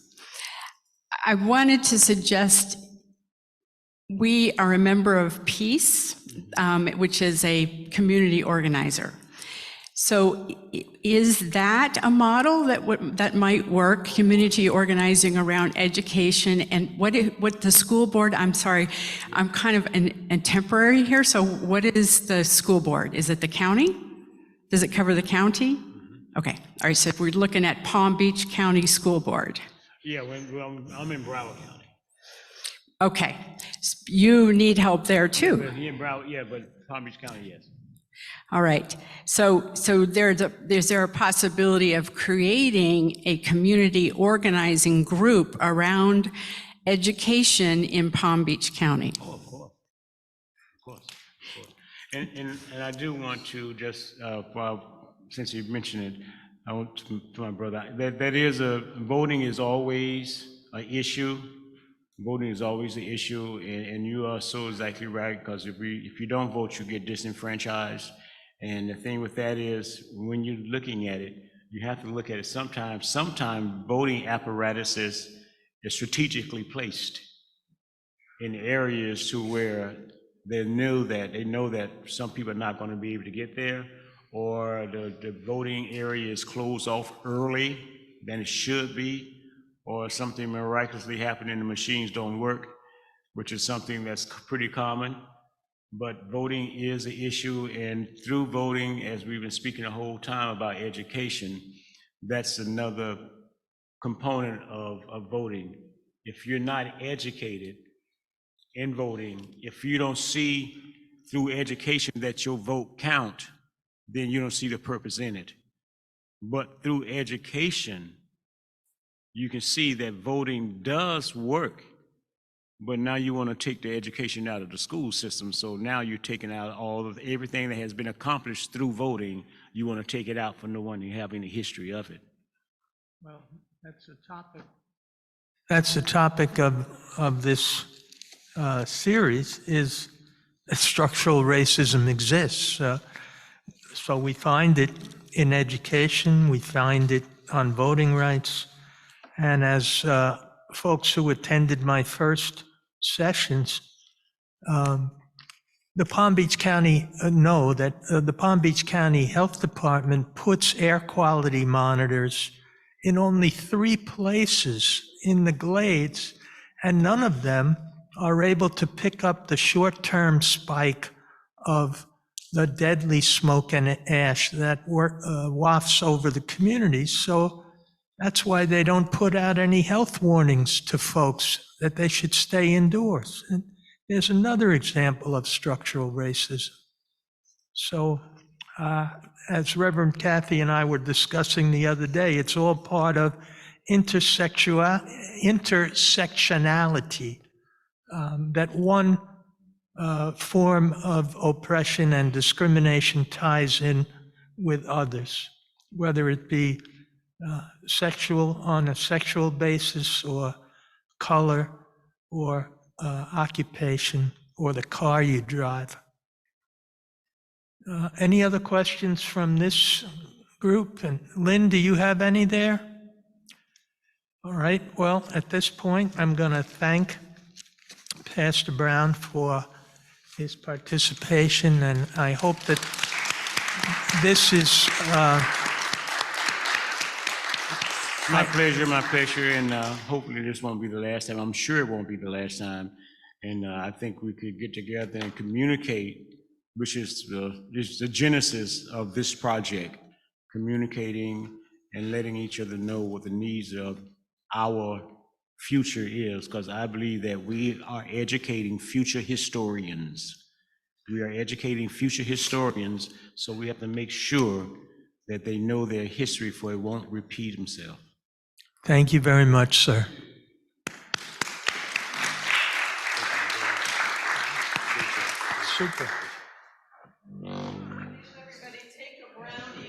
I wanted to suggest we are a member of Peace, which is a community organizer. So is that a model that might work, community organizing around education? And what the school board, I'm sorry, I'm kind of in temporary here, so what is the school board? Is it the county? Does it cover the county? Okay, all right, so if we're looking at Palm Beach County School Board. Yeah, I'm in Broward County. Okay, you need help there too. But here in Broward, yeah, but Palm Beach County, yes. All right, so is there a possibility of creating a community organizing group around education in Palm Beach County? Oh, of course, of course, of course. And I do want to just, well, since you mentioned it, I want to my brother, that is voting is always an issue. Voting is always an issue, and you are so exactly right, because if you don't vote, you get disenfranchised. And the thing with that is, when you're looking at it, you have to look at it sometimes voting apparatuses is strategically placed in areas to where they know that some people are not going to be able to get there, or the voting area is closed off early than it should be, or something miraculously happened and the machines don't work, which is something that's pretty common. But voting is an issue, and through voting, as we've been speaking the whole time about education, that's another component of voting. If you're not educated in voting, if you don't see through education that your vote count, then you don't see the purpose in it. But through education, you can see that voting does work, but now you want to take the education out of the school system. So now you're taking out everything that has been accomplished through voting. You want to take it out for no one to have any history of it. Well, that's a topic. That's the topic of this series, is that structural racism exists. So we find it in education, we find it on voting rights, and as folks who attended my first sessions, the Palm Beach County know that the Palm Beach County Health Department puts air quality monitors in only 3 places in the glades, and none of them are able to pick up the short-term spike of the deadly smoke and ash that wafts over the communities. So that's why they don't put out any health warnings to folks that they should stay indoors. And there's another example of structural racism. So as Reverend Kathy and I were discussing the other day, it's all part of intersectionality, that one form of oppression and discrimination ties in with others, whether it be on a sexual basis, or color, or occupation, or the car you drive. Any other questions from this group? And Lynn, do you have any there? All right, well, at this point, I'm going to thank Pastor Brown for his participation, and I hope that this is My pleasure, and hopefully this won't be the last time. I'm sure it won't be the last time. And I think we could get together and communicate, which is the genesis of this project, communicating and letting each other know what the needs of our future is, because I believe that we are educating future historians. We are educating future historians, so we have to make sure that they know their history, for it won't repeat itself. Thank you very much, sir. Super.